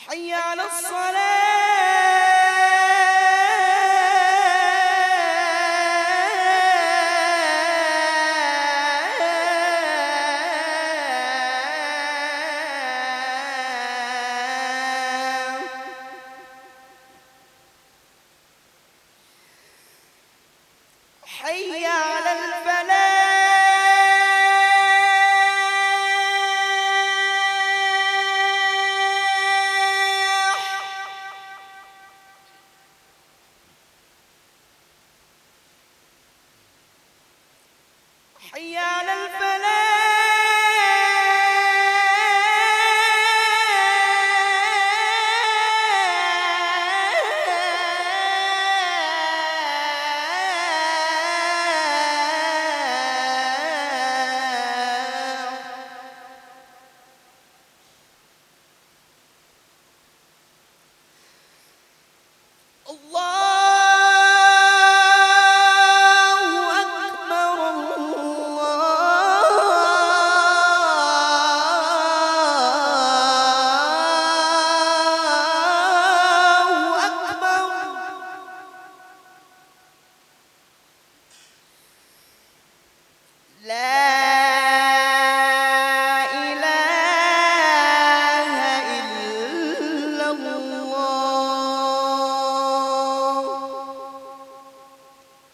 حي على الصلاة حي على الفلاح.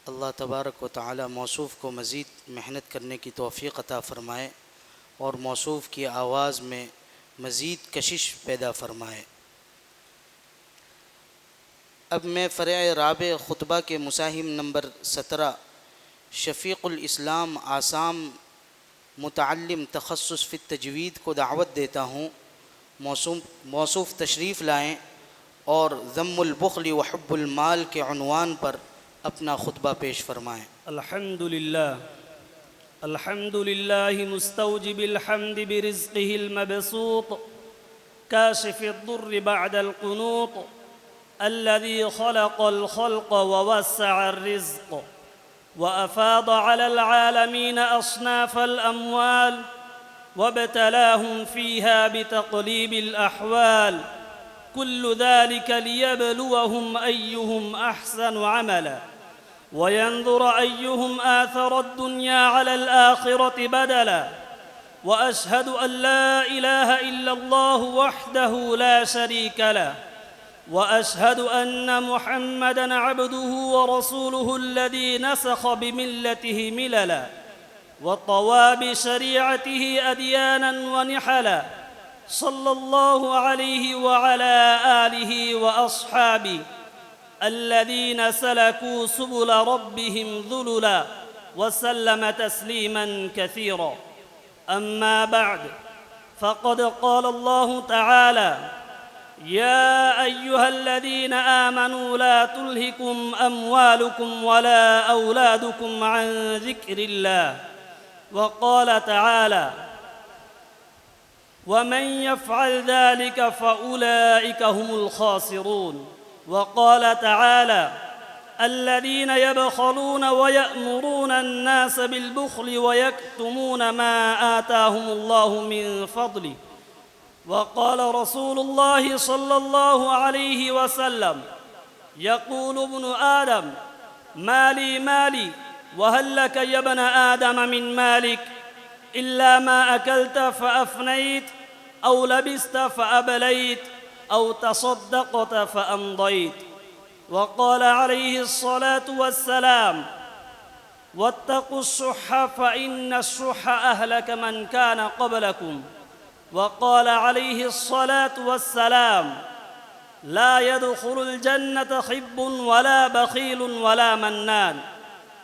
अल्लाह तबारक व तआला मौसूफ़ को मज़ीद मेहनत करने की तौफ़ीक़ अता फ़रमाए और मौसूफ़ की आवाज़ में मज़ीद कशिश पैदा फ़रमाए। अब मैं फ़रअ राबे ख़ुतबा के मुसाहिम नंबर 17 शफ़ीक़ुल इस्लाम आसाम मुतअल्लिम तख़स्सुस फ़ी तजवीद को दावत देता हूँ। मौसूफ़ तशरीफ़ लाएँ और ज़म्मुल बुख़्ल व हुब्बुल माल के उन्वान पर अपना ख़ुतबा पेश फ़रमाएँ। अल्हम्दुलिल्लाह मुस्तौजिबिल हम्द बिरिज़्क़िहिल मबसूत काशिफ़िद दुर्रि बअदल क़ुनूत अल्लज़ी ख़लक़ल ख़ल्क़ व वस्सअर रिज़्क़ व अफ़ाद अलल आलमीन अस्नाफ़ल अम्वाल वब्तलाहुम फ़ीहा बितक़लीबिल अहवाल कुल्लु ज़ालिका लियब्लुवहुम अय्युहुम अहसनु अमला वयंज़ुर अय्युहुम आथर दुनिया अलल आखिरति बदला व अशहदु अन ला इलाहा इल्लल्लाह वहदहु ला शरीका लह व अशहदु अन्न मुहम्मदन अब्दुहु व रसूलुहु अल्लज़ी नसख़ बिमिल्लतिहि मिलला व तवा बिशरीअतिहि अदयानन व निहला सल्लल्लाहु अलैहि व अला आलिहि व अस्हाबिहि الذين سلكوا سبل ربهم ذللا وسلم تسليما كثيرا أما بعد فقد قال الله تعالى يا أيها الذين آمنوا لا تلهكم أموالكم ولا أولادكم عن ذكر الله وقال تعالى ومن يفعل ذلك فأولئك هم الخاسرون وقال تعالى الذين يبخلون ويأمرون الناس بالبخل ويكتمون ما آتاهم الله من فضله وقال رسول الله صلى الله عليه وسلم يقول ابن آدم مالي مالي وهل لك يا ابن آدم من مالك إلا ما أكلت فأفنيت أو لبست فأبليت أو تصدقت فأمضيت وقال عليه الصلاة والسلام واتقوا الشح فإن الشح أهلك من كان قبلكم وقال عليه الصلاة والسلام لا يدخل الجنة خب ولا بخيل ولا منان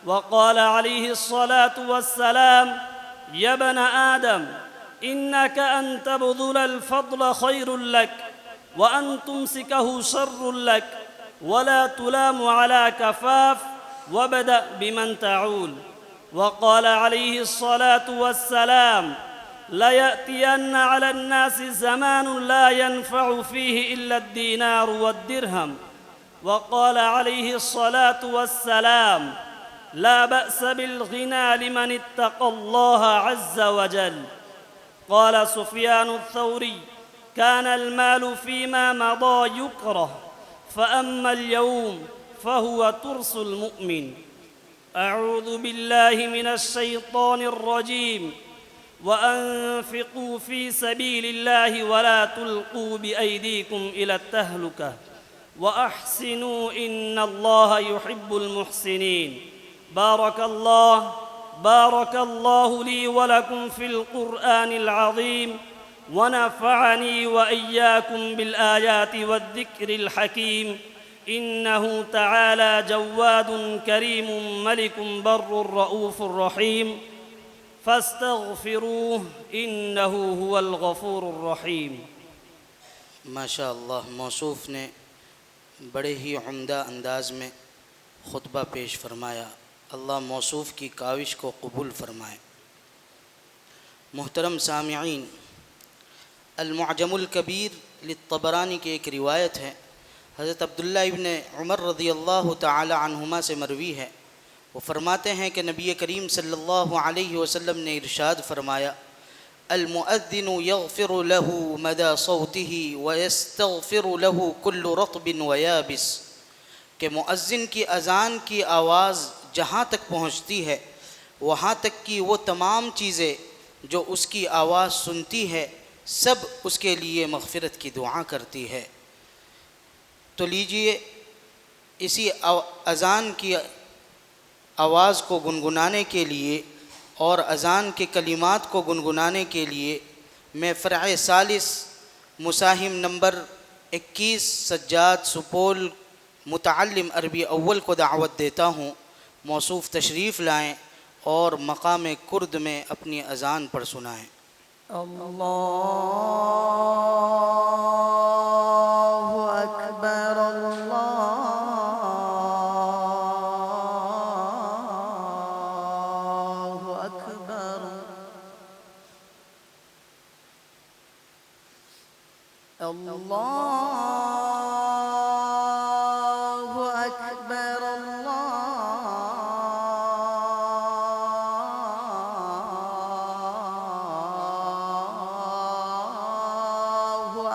وقال عليه الصلاة والسلام يا ابن آدم إنك أن تبذل الفضل خير لك وأن تمسكه شر لك ولا تلام على كفاف وابدأ بمن تعول وقال عليه الصلاة والسلام ليأتين على الناس زمان لا ينفع فيه إلا الدينار والدرهم وقال عليه الصلاة والسلام لا بأس بالغنى لمن اتقى الله عز وجل قال سفيان الثوري كان المال فيما مضى يكره فأما اليوم فهو ترس المؤمن أعوذ بالله من الشيطان الرجيم وأنفقوا في سبيل الله ولا تلقوا بأيديكم إلى التهلكة وأحسنوا إن الله يحب المحسنين بارك الله لي ولكم في القرآن العظيم ونفعني وإياكم بالآيات والذكر الحكيم إنه تعالى جواد كريم ملك بر رؤوف رحيم فاستغفروه إنه هو الغفور الرحيم। माशा अल्लाह, मौसूफ़ ने बड़े ही उम्दा अंदाज़ में ख़ुतबा पेश फरमाया। अल्लाह मौसूफ़ की काविश को कबूल फ़रमाए। मुहतरम सामिईन, अल-मुअजमुल कबीर लित्तबरानी की एक रिवायत है, हज़रत अब्दुल्लाह इब्न उमर रज़ियल्लाहु तआला अन्हुमा से मरवी है। वो फ़रमाते हैं कि नबी करीम सल्लल्लाहु अलैहि वसल्लम ने इरशाद फ़रमाया, अल-मुअद्दिनु यग़फ़िरु लहू मदा सौतिही व यस्तग़फ़िरु लहू कुल्लु रत्बिन व याबिस, कि मुअज़्ज़िन की अज़ान की आवाज़ जहाँ तक पहुँचती है वहाँ तक कि वो तमाम चीज़ें जो उसकी आवाज़ सुनती है सब उसके लिए मग़फ़िरत की दुआ करती है। तो लीजिए, इसी अज़ान की आवाज़ को गुनगुनाने के लिए और अज़ान के कलिमात को गुनगुनाने के लिए मैं फ़रअ सालिस मुसाहिम नंबर 21 सज्जाद सुपोल मुतअल्लिम अरबी अव्वल को दावत देता हूँ। मौसूफ़ तशरीफ़ लाएँ और मक़ाम कुर्द में अपनी अज़ान पर सुनाएँ। अल्लाहु अकबर, अल्लाहु अकबर, अल्लाहु अकबर, अल्लाहु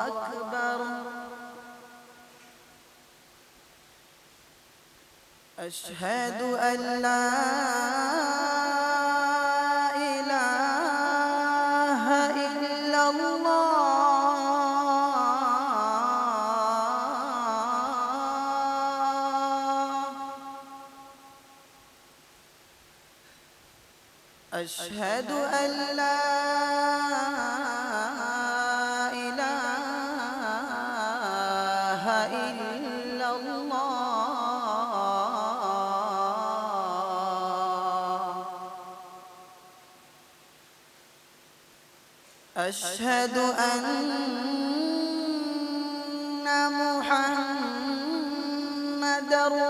अकबर। अशहदु अल्ला इलाहा इल्लल्लाह, अशहदु अल्ला इलाहा इल्लल्लाह, अशहदु अन्ना मुहम्मदर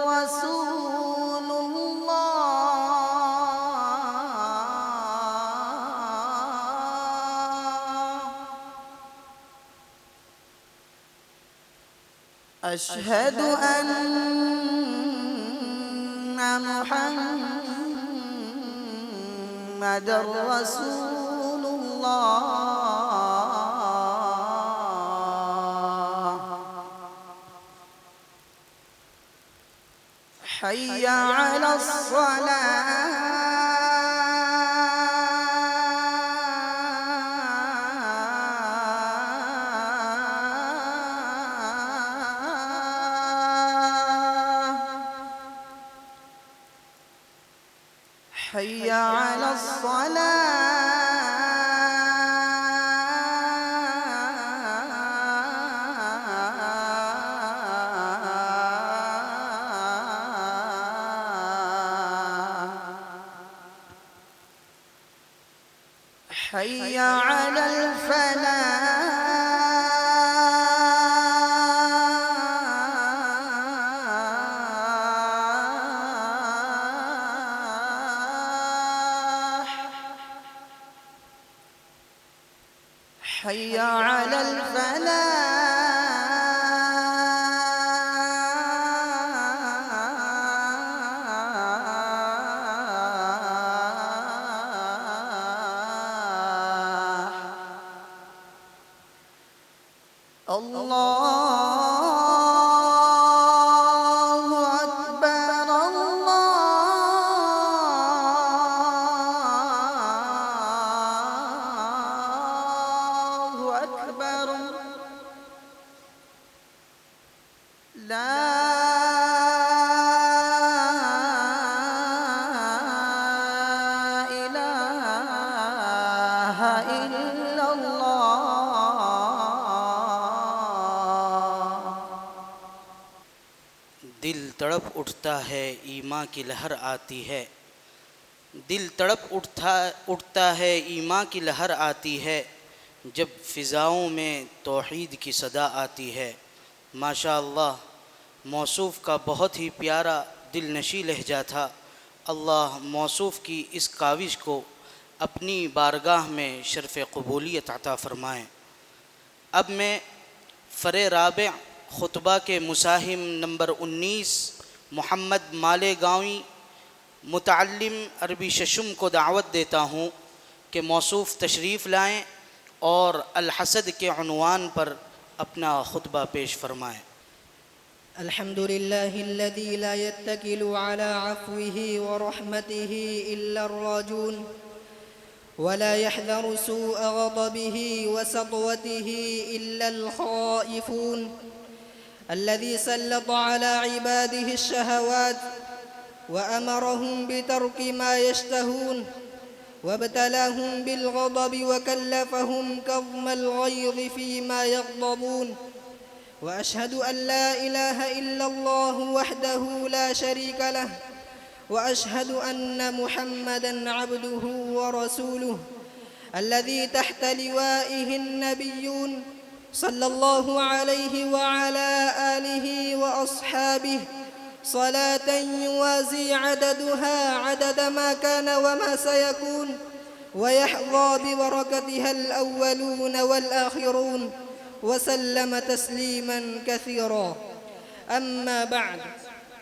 रसूलुल्लाह, अशहदु अन्ना मुहम्मदर रसूलुल्लाह, हय्या अला हय्या अलल फलाह, हय्या अलल अल्लाहु अकबर, अल्लाहु अकबर, ला इलाहा इल्लल्लाह। दिल तड़प उठता है, ईमा की लहर आती है, दिल तड़प उठता है, ईमान की लहर आती है, जब फ़िज़ाओं में तौहीद की सदा आती है। माशा अल्लाह, मौसूफ़ का बहुत ही प्यारा दिल नशी लहजा था। अल्लाह मौसूफ़ की इस काविश को अपनी बारगाह में शर्फ़ क़बूलियत अता फ़रमाएँ। अब मैं फ़रे राबे ख़ुतबा के मुसाहिम नंबर 19 मोहम्मद मालेगाँवी मुतअल्लिम अरबी शशुम को दावत देता हूँ कि मौसूफ़ तशरीफ़ लाएँ और अल हसद के उन्वान पर अपना ख़ुतबा पेश फ़रमाएँ। अल्हम्दुलिल्लाहिल्लज़ी ला यत्तकिलु अला अफ़्विही व रहमतिही इल्ला अर्राजून वला यहज़रु सूअ ग़ज़बिही व सत्वतिही इल्ला अल-ख़ाइफ़ून अल्लज़ी सल्लत अला इबादिही अश-शहवात व अमरहुम बितर्कि मा यश्तहून वब्तलाहुम बिल-ग़ज़बि व कल्लफ़हुम कज़्मल ग़यज़ि फ़ीमा यग़ज़बून وأشهد أن لا إله إلا الله وحده لا شريك له وأشهد أن محمدًا عبده ورسوله الذي تحت لوائه النبيون صلى الله عليه وعلى آله وأصحابه صلاة يوازي عددها عدد ما كان وما سيكون ويحظى ببركتها الأولون والآخرون وسلم تسليما كثيرا. أما بعد،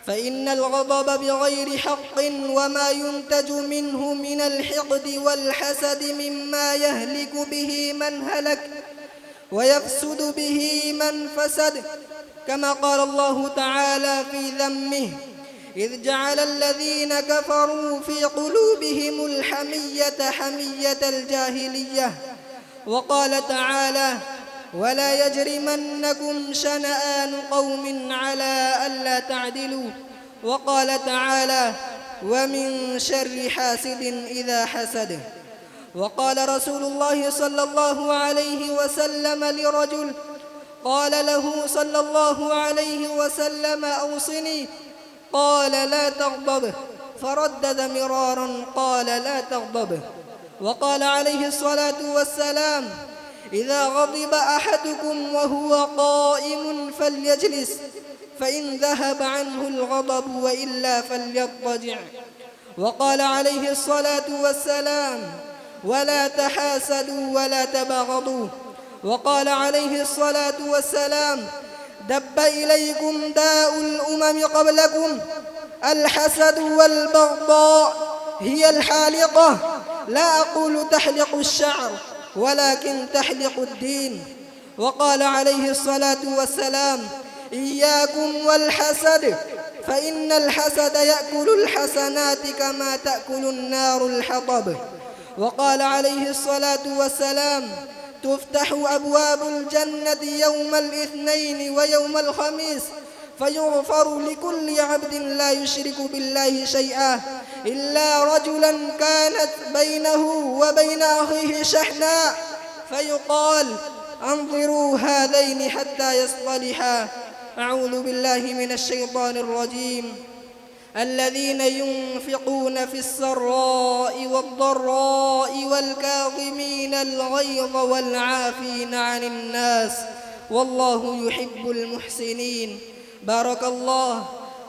فإن الغضب بغير حق وما ينتج منه من الحقد والحسد مما يهلك به من هلك ويفسد به من فسد، كما قال الله تعالى في ذمه: إذ جعل الذين كفروا في قلوبهم الحمية حمية الجاهلية. وقال تعالى: ولا يجرمنكم شنآن قوم على ألا تعدلوا. وقال تعالى: ومن شر حاسد إذا حسد. وقال رسول الله صلى الله عليه وسلم لرجل قال له صلى الله عليه وسلم: أوصني. قال: لا تغضب. فردد مرارا قال: لا تغضب. وقال عليه الصلاة والسلام: إذا غضب أحدكم وهو قائم فليجلس، فإن ذهب عنه الغضب وإلا فليضطجع. وقال عليه الصلاة والسلام: ولا تحاسدوا ولا تباغضوا. وقال عليه الصلاة والسلام: دب إليكم داء الأمم قبلكم، الحسد والبغضاء هي الحالقة، لا أقول تحلق الشعر ولكن تحلق الدين. وقال عليه الصلاة والسلام: إياكم والحسد، فإن الحسد يأكل الحسنات كما تأكل النار الحطب. وقال عليه الصلاة والسلام: تفتح أبواب الجنة يوم الاثنين ويوم الخميس، فيغفر لكل عبد لا يشرك بالله شيئا إلا رجلا كانت بينه وبين أخيه شحناء، فيقال: أنظروا هذين حتى يصطلحا. أعوذ بالله من الشيطان الرجيم. الذين ينفقون في السراء والضراء والكاظمين الغيظ والعافين عن الناس والله يحب المحسنين.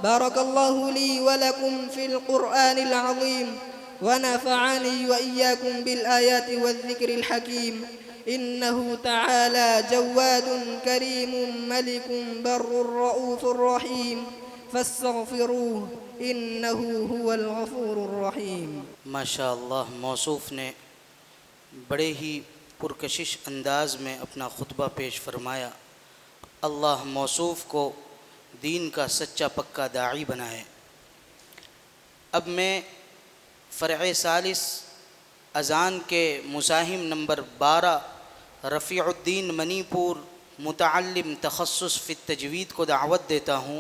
بارك الله لي ولكم في القرآن العظيم، ونفعني وإياكم بالآيات والذكر الحكيم. إنه تعالى جواد كريم ملك بر رؤوف رحيم، فاستغفروه إنه هو الغفور الرحيم. माशा अल्लाह, मौसूफ़ ने बड़े ही पुरकशिश अंदाज़ में अपना ख़ुतबा पेश फ़रमाया। अल्लाह मौसूफ़ को दीन का सच्चा पक्का दाई बनाए। अब मैं फ़रअ सालिस अज़ान के मुसाहिम नंबर 12 रफ़ीउद्दीन मनीपुर मुतअल्लिम तख़स्सुस फ़ी तजवीद को दावत देता हूँ।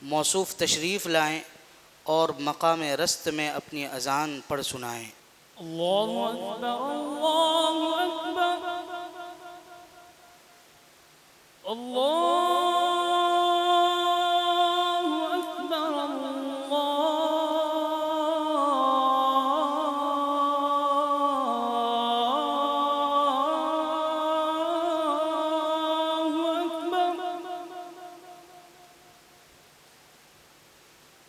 मौसूफ़ तशरीफ़ लाएँ और मकाम रस्त में अपनी अज़ान पढ़ सुनाएँ। अल्लाहु अकबर, अल्लाहु अकबर, अल्लाहु अकबर, अल्लाहु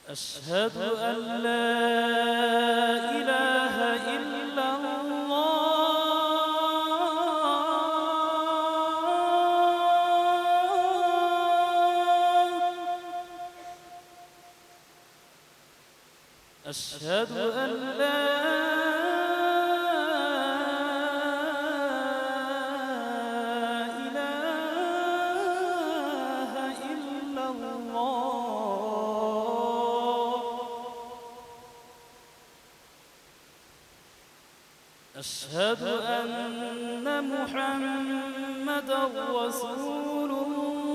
أشهد أن لا إله إلا الله. أشهد أن لا إله إلا الله. أشهد أن محمدًا رسول الله.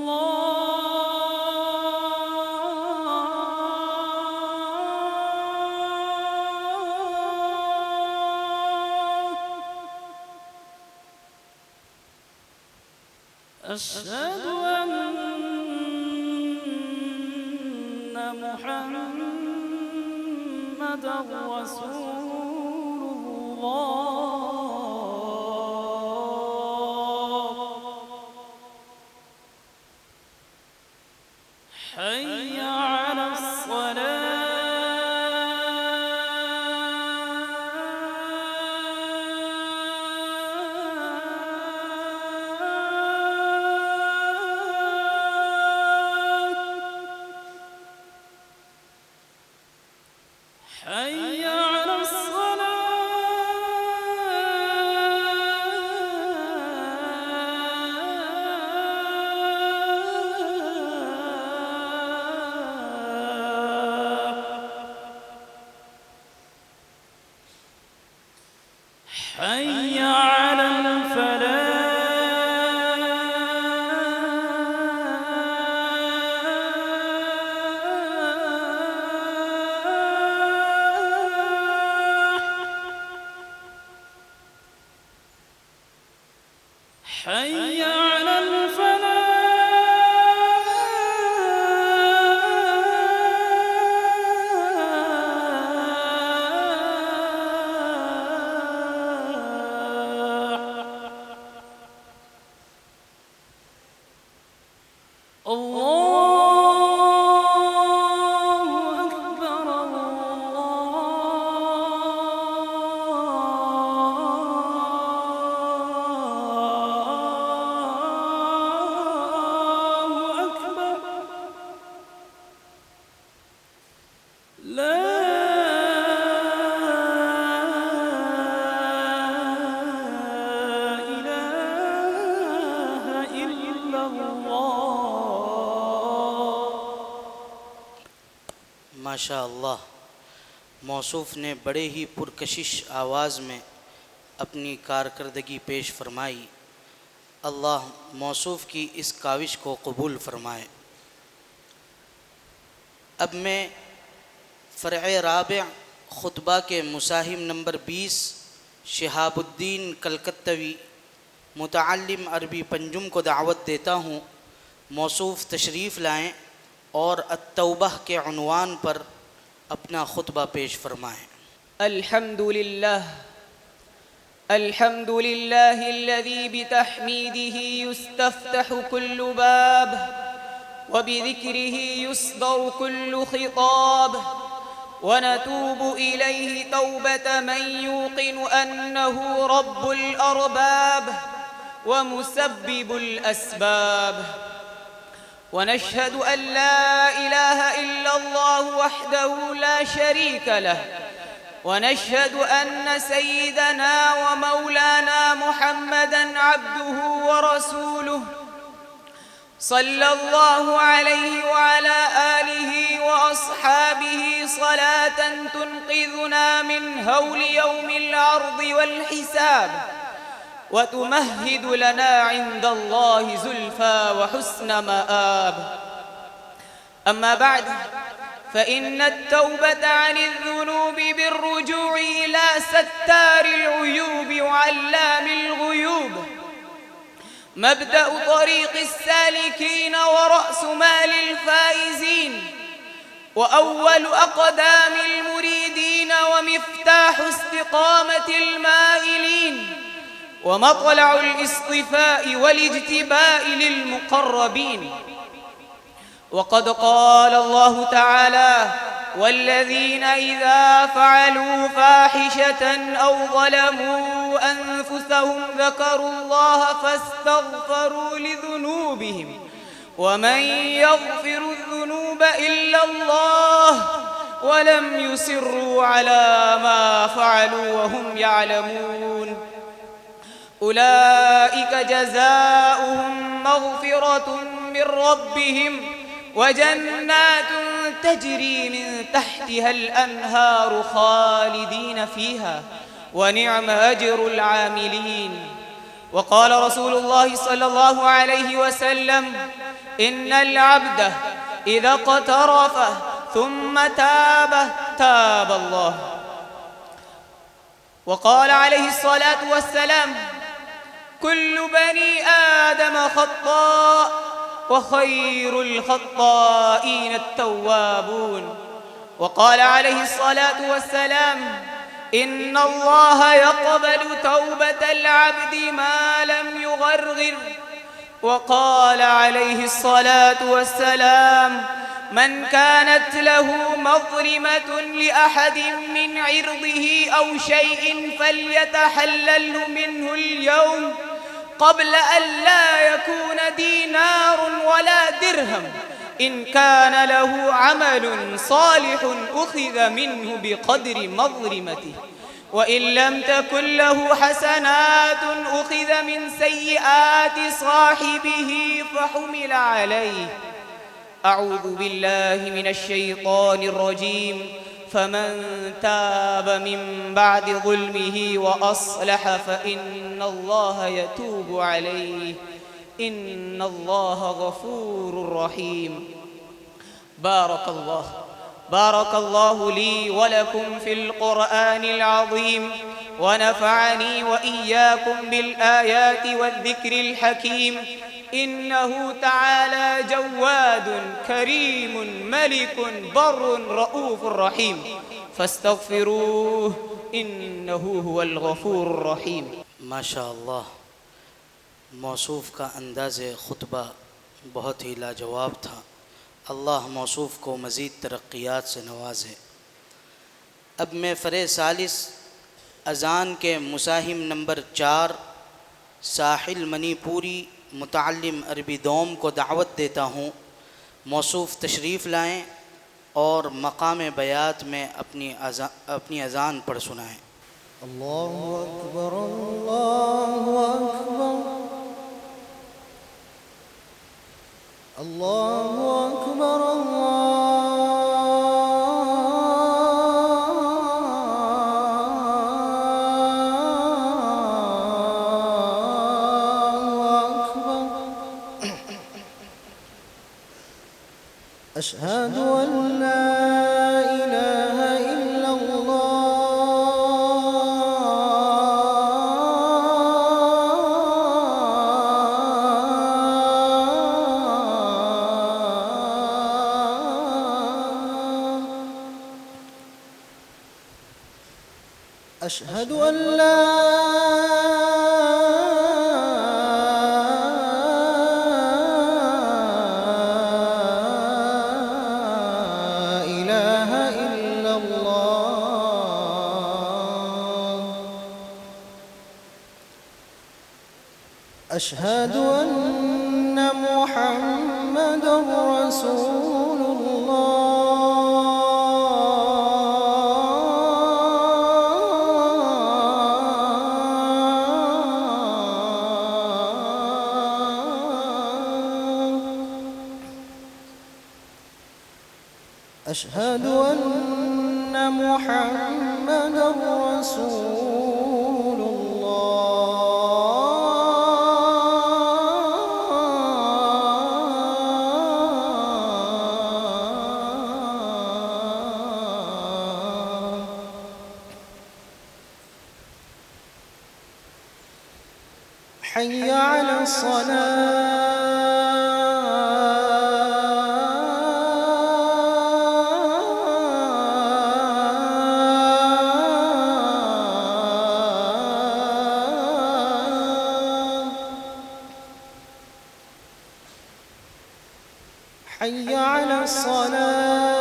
أشهد أن محمدًا رسول الله. حي على الصلاة. حي على حي على الفلاح. حي على الفلاح. الله أكبر الله أكبر. لا إله إلا الله. माशा अल्लाह। मौसूफ़ ने बड़े ही पुरकशिश आवाज़ में अपनी कारकर्दगी पेश फरमाई। अल्लाह मौसूफ़ की इस काविश को कबूल फ़रमाए। अब मैं फ़रए राबिअ ख़ुतबा के मुसाहिम नंबर 20 शिहाबुद्दीन कलकत्तवी मुतअल्लिम अरबी पंजुम को दावत देता हूँ। मौसूफ़ तशरीफ़ लाएँ और अत-तौबह के उन्वान पर अपना ख़ुतबा पेश फरमाएँ। अल्हम्दुलिल्लाह अल्हम्दुलिल्लाह الذي بتحميده يستفتح كل باب وبذكره يصدر كل خطاب ونتوب إليه توبة من يوقن أنه رب الأرباب ومسبب الأسباب ونشهد أن لا إله إلا الله وحده لا شريك له ونشهد أن سيدنا ومولانا محمدًا عبده ورسوله صلى الله عليه وعلى آله وأصحابه صلاة تنقذنا من هول يوم العرض والحساب وتمهد لنا عند الله زلفى وحسن مآب. أما بعد، فإن التوبة عن الذنوب بالرجوع إلى ستار العيوب وعلام الغيوب مبدأ طريق السالكين ورأس مال الفائزين وأول أقدام المريدين ومفتاح استقامة المائلين ومطلع الاصطفاء والاجتباء للمقربين. وقد قال الله تعالى: والذين إذا فعلوا فاحشة أو ظلموا أنفسهم ذكروا الله فاستغفروا لذنوبهم ومن يغفر الذنوب إلا الله ولم يصروا على ما فعلوا وهم يعلمون أولئك جزاؤهم مغفرة من ربهم وجنات تجري من تحتها الأنهار خالدين فيها ونعم أجر العاملين. وقال رسول الله صلى الله عليه وسلم: إن العبد إذا اقترف ثم تاب الله. وقال عليه الصلاة والسلام: كل بني آدم خطاء وخير الخطائين التوابون. وقال عليه الصلاة والسلام: إن الله يقبل توبة العبد ما لم يغرغر. وقال عليه الصلاة والسلام: من كانت له مظلمة لأحد من عرضه أو شيء فليتحلله منه اليوم قبل أن لا يكون دينار ولا درهم. إن كان له عمل صالح أخذ منه بقدر مظلمته، وإن لم تكن له حسنات أخذ من سيئات صاحبه فحمل عليه. أعوذ بالله من الشيطان الرجيم. فمن تاب من بعد ظلمه وأصلح فإن الله يتوب عليه إن الله غفور رحيم. بارك الله لي ولكم في القرآن العظيم ونفعني وإياكم بالآيات والذكر الحكيم. إنه تعالى جواد كريم ملك بر رؤوف رحيم فاستغفروه إنه هو الغفور الرحيم. माशा अल्लाह, मौसूफ़ का अंदाज़ ख़ुतबा बहुत ही लाजवाब था। अल्लाह मौसूफ़ को मज़ीद तरक्यात से नवाज़े। अब मैं फ़रे सालिस अज़ान के मुसाहिम नंबर 4 साहिल मणिपुरी मुतअल्लिम अरबी दोम को दावत देता हूँ। मौसूफ़ तशरीफ़ लाएँ और मकाम बयात में अपनी अज़ान पढ़ सुनाएँ। अल्लाहु अकबर अल्लाहु अकबर अल्लाहु अकबर أشهد أن لا إله إلا الله أشهد أن لا أشهد أن محمدًا رسول الله أشهد أن محمدًا رسول حي على الصلاة حي على الصلاة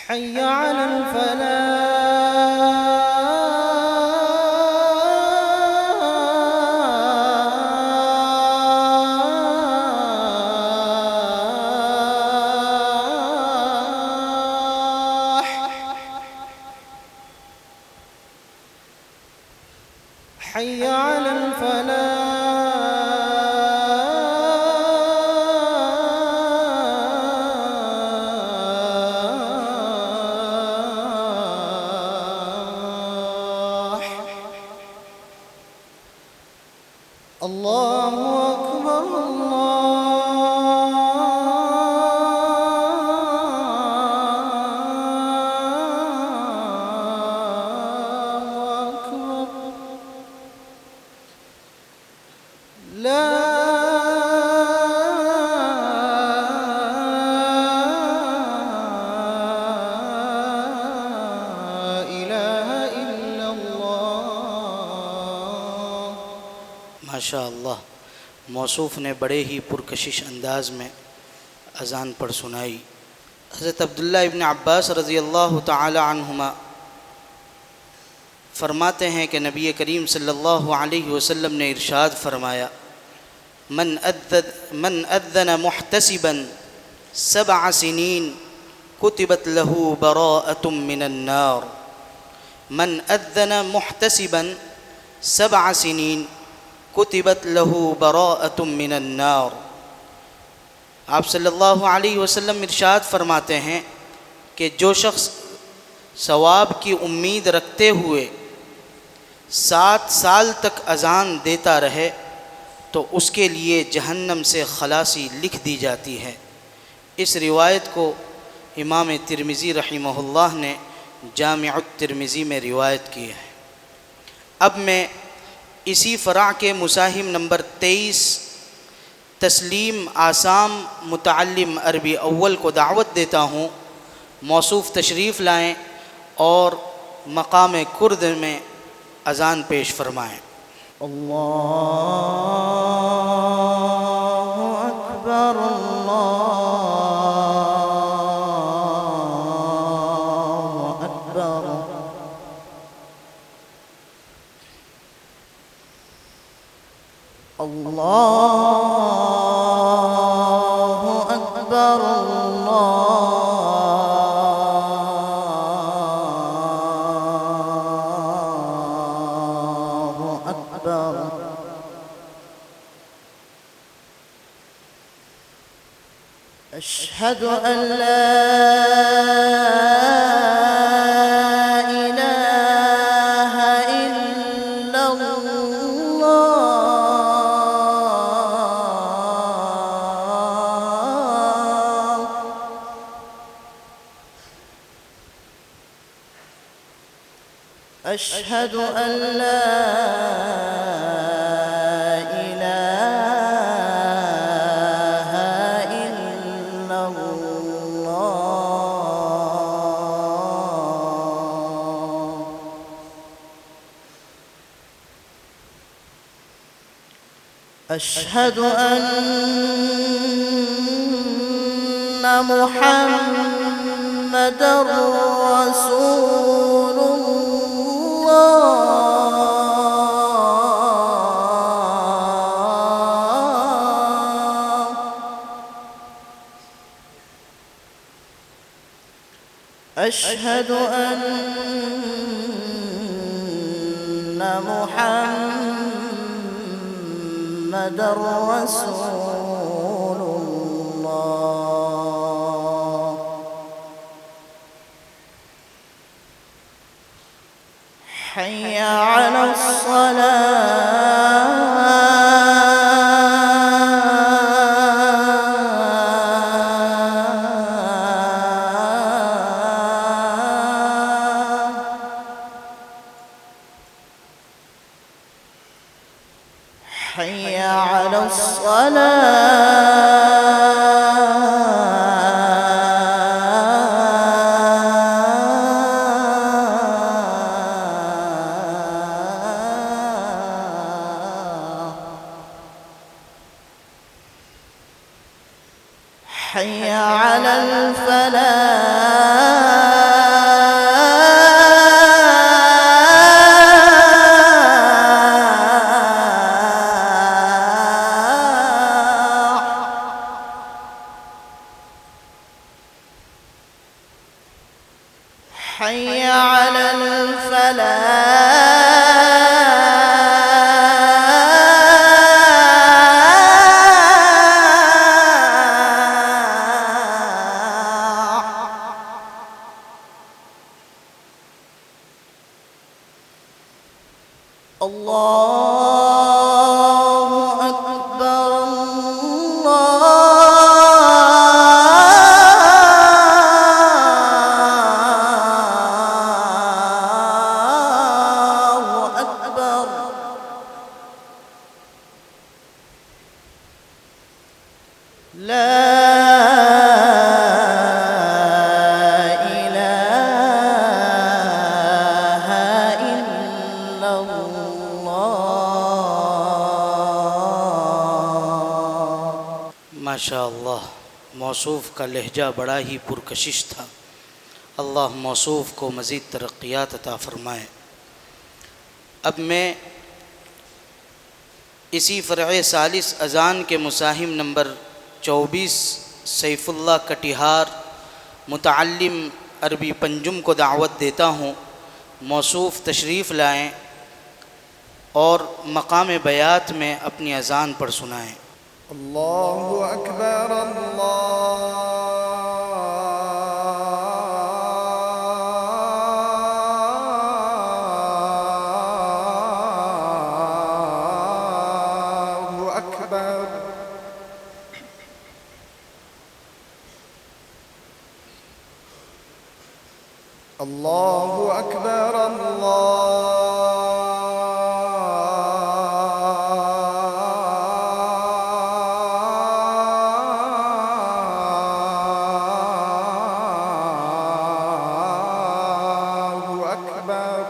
حي على الفلاح حي على الفلاح الله أكبر الله أكبر لا إله إلا الله माशा अल्लाह। मौसूफ़ ने बड़े ही पुरकशिश अंदाज में अज़ान पढ़ सुनाई। हज़रत अब्दुल्ला इब्न अब्बास रज़ी अल्लाह ताला अन्हुमा फरमाते हैं कि नबी करीम सल्लल्लाहु अलैहि वसल्लम ने इरशाद फरमाया, मन अद्दन मुहतसिबन सबअ सिनीन कुतिबत लहू बराअतुम मिनन नार। मन अद्दन मुहतसिबन सबअ सिनीन कुतिबत लहू बराअतुम मिनन नार। आप सल्लल्लाहु अलैहि वसल्लम इरशाद फरमाते हैं कि जो शख्स सवाब की उम्मीद रखते हुए 7 साल तक अज़ान देता रहे तो उसके लिए जहन्नम से खलासी लिख दी जाती है। इस रिवायत को इमाम तिरमिज़ी रहिमहुल्लाह ने जामिअत तिरमिज़ी में रिवायत की है। अब मैं इसी फ़रा के मुसाहिम नंबर 23 तस्लीम आसाम मुतअल्लिम अरबी अव्वल को दावत देता हूँ, मौसूफ़ तशरीफ़ लाएँ और मकाम कुर्द में अज़ान पेश फरमाएँ। अल्लाहु अकबर अल्लाहु अकबर अल्लाहु अकबर अल्लाहु अकबर। أشهد أن لا إله إلا الله أشهد أن لا إله إلا الله أشهد أن محمدًا رسول الله أشهد أن محمدًا رسول الله حي على الصلاة حي على الصلاة حي على الفلاح حي على الفلاح. الله أكبر الله أكبر. لا إله إلا الله. माशाअल्लाह, मौसूफ़ का लहजा बड़ा ही पुरकशिश था। अल्लाह मौसूफ़ को मज़ीद तरक्यात अता फ़रमाए। अब मैं इसी फ़रअ सालिस अज़ान के मुसाहिम नंबर 24 सैफ़ुल्लाह कटिहार मुतअल्लिम अरबी पंजुम को दावत देता हूँ, मौसूफ़ तशरीफ़ लाएँ और मकाम बयात में अपनी अज़ान पढ़ सुनाएँ। अल्लाहु अकबर अल्लाहु अकबर। अल्लाहु अकबर अल्लाहु अकबर।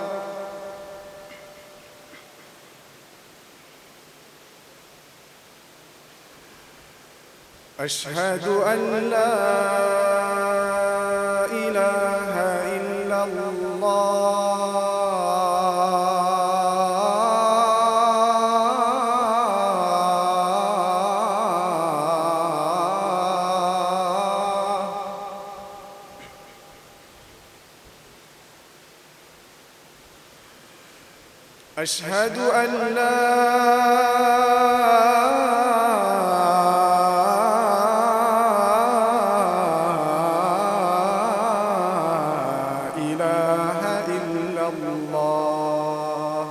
अशहदु अन ला इलाहा अशहदु अन ला इलाहा इल्लल्लाह।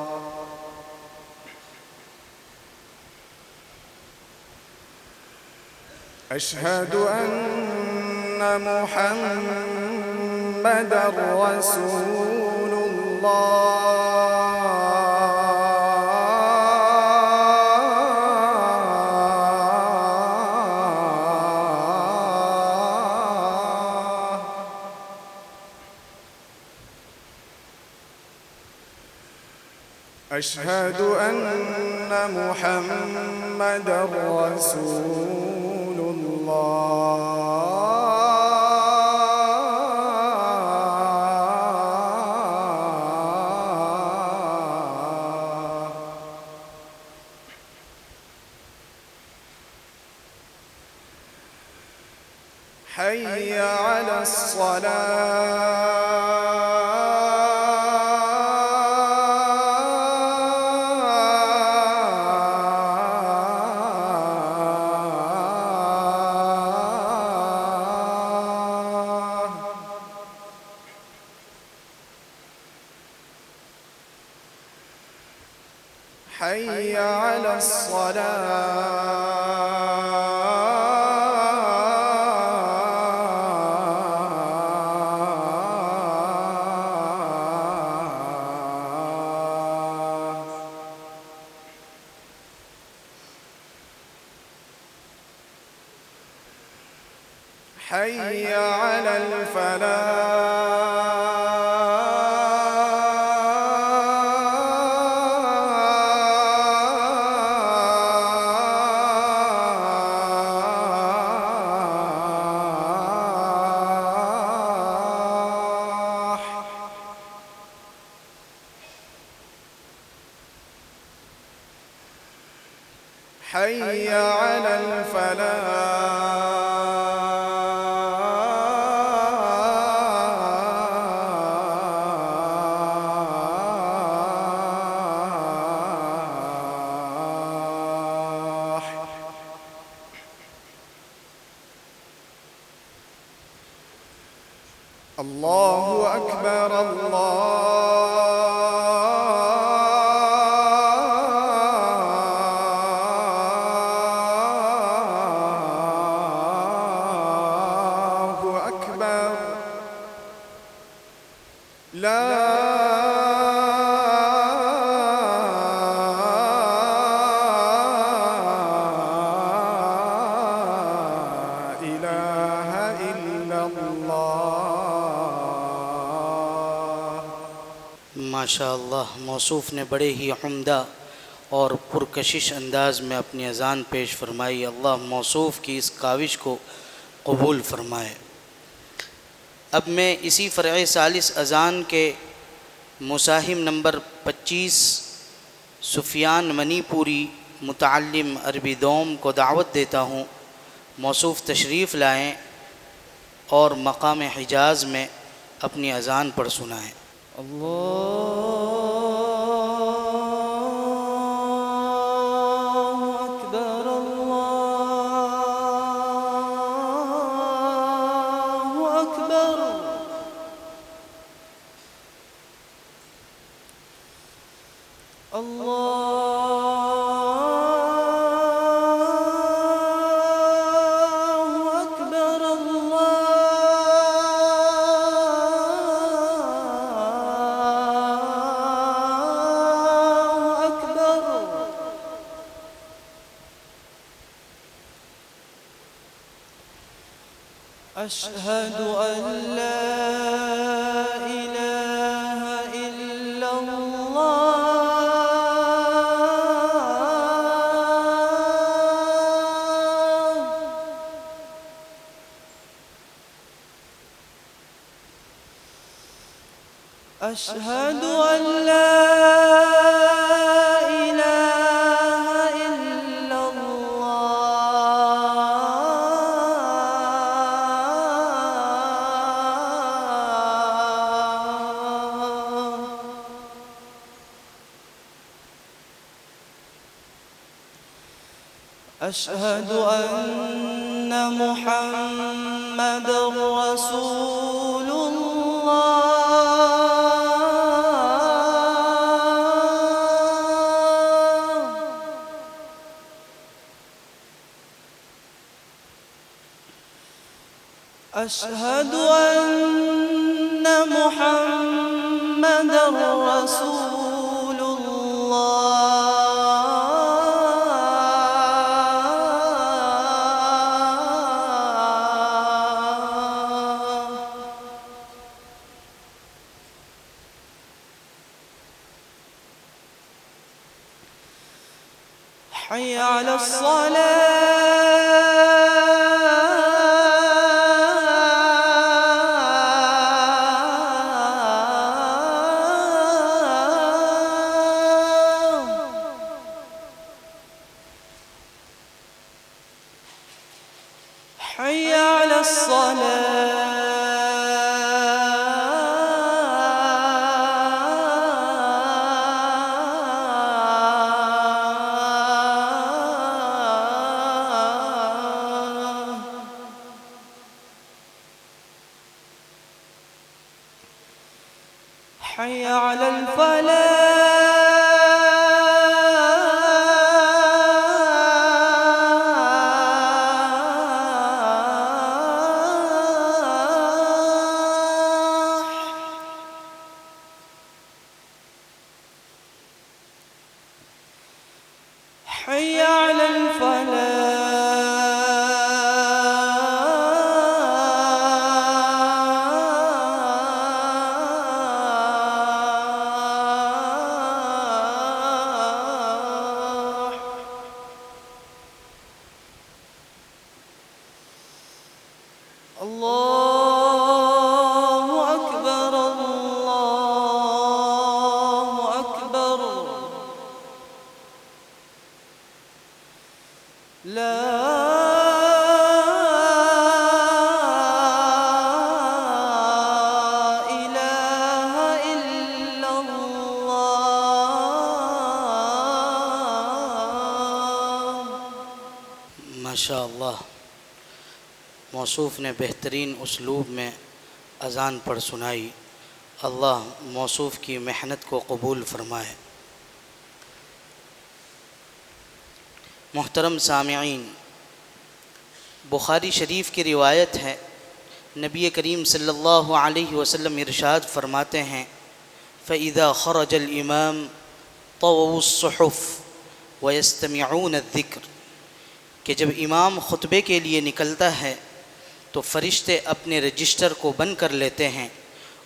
अशहदु अन्न मुहम्मदर रसूलुल्लाह। अशहदु अन्न मुहम्मदर रसूलुल्लाह। हय्य अला حي على الصلاة. حي على الفلاح. حي على الفلاح. الله أكبر الله أكبر لا إله إلا الله माशाअल्लाह मौसूफ़ ने बड़े ही उम्दा और पुरकशिश अंदाज़ में अपनी अज़ान पेश फरमाई। अल्लाह मौसूफ़ की इस काविश को कबूल फरमाए। अब मैं इसी फ़रए सालिस अज़ान के मुसाहिम नंबर 25 सुफियान मनीपुरी मुतअल्लिम अरबी दोम को दावत देता हूँ, मौसूफ़ तशरीफ़ लाएँ और मकाम हिजाज़ में अपनी अज़ान पढ़ सुनाएँ। أشهد أن لا إله إلا الله أشهد أن لا إله إلا الله أشهد أن محمدًا رسول الله أشهد أن محمدًا رسول الله حي على الصلاة حي على الصلاة حي على الفلاح حي على الفلاح الله أكبر الله أكبر لا إله إلا الله माशाअल्लाह मौसूफ़ ने बेहतरीन उसलूब में अज़ान पढ़ सुनाई। अल्लाह मौसूफ़ की मेहनत को कबूल फ़रमाए। मोहतरम सामिईन, बुखारी शरीफ की रिवायत है, नबी करीम सल्लल्लाहु अलैहि वसल्लम इरशाद फरमाते हैं, फ़इज़ा ख़रजल इमाम तवउस्सुहुफ़ व यस्तमिऊन अज़्ज़िक्र, कि जब इमाम खुतबे के लिए निकलता है तो फ़रिश्ते अपने रजिस्टर को बंद कर लेते हैं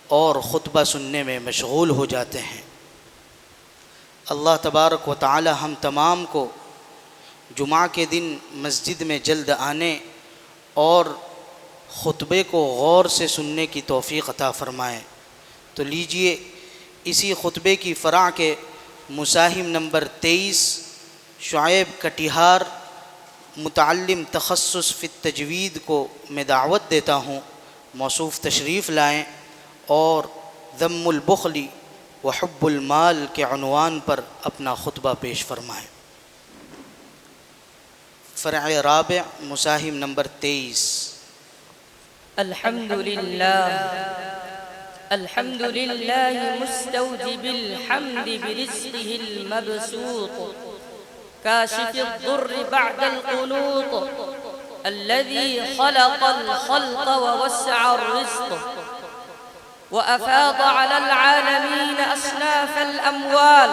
और ख़ुतबा सुनने में मशगूल हो जाते हैं। अल्लाह तबारक व तआला हम तमाम को जुमा के दिन मस्जिद में जल्द आने और ख़ुतबे को गौर से सुनने की तौफ़ीक़ अता फ़रमाए। तो लीजिए, इसी ख़ुतबे की फ़रा के मुसाहिम नंबर 23 शुआइब कटिहार मुतअल्लिम तख़स्सुस फ़ी तजवीद को मैं दावत देता हूँ, मौसूफ़ तशरीफ़ लाएँ और ज़म्मुल बुख़्ली व हुब्बुल माल के उन्वान पर अपना ख़ुतबा पेश फ़रमाएँ। फ़रअ राबि मुसाहिम नंबर 23। अल्हम्दुलिल्लाह मुस्तौजिबिल हम्दि बिरिज़्क़िहिल मबसूत काशिफ़िद दुर्रि बअदल क़ुनूत अल्लज़ी ख़लक़ल ख़ल्क़ व वस्सअर रिज़्क़ व अफ़ाद अलल आलमीन अस्नाफ़ल अमवाल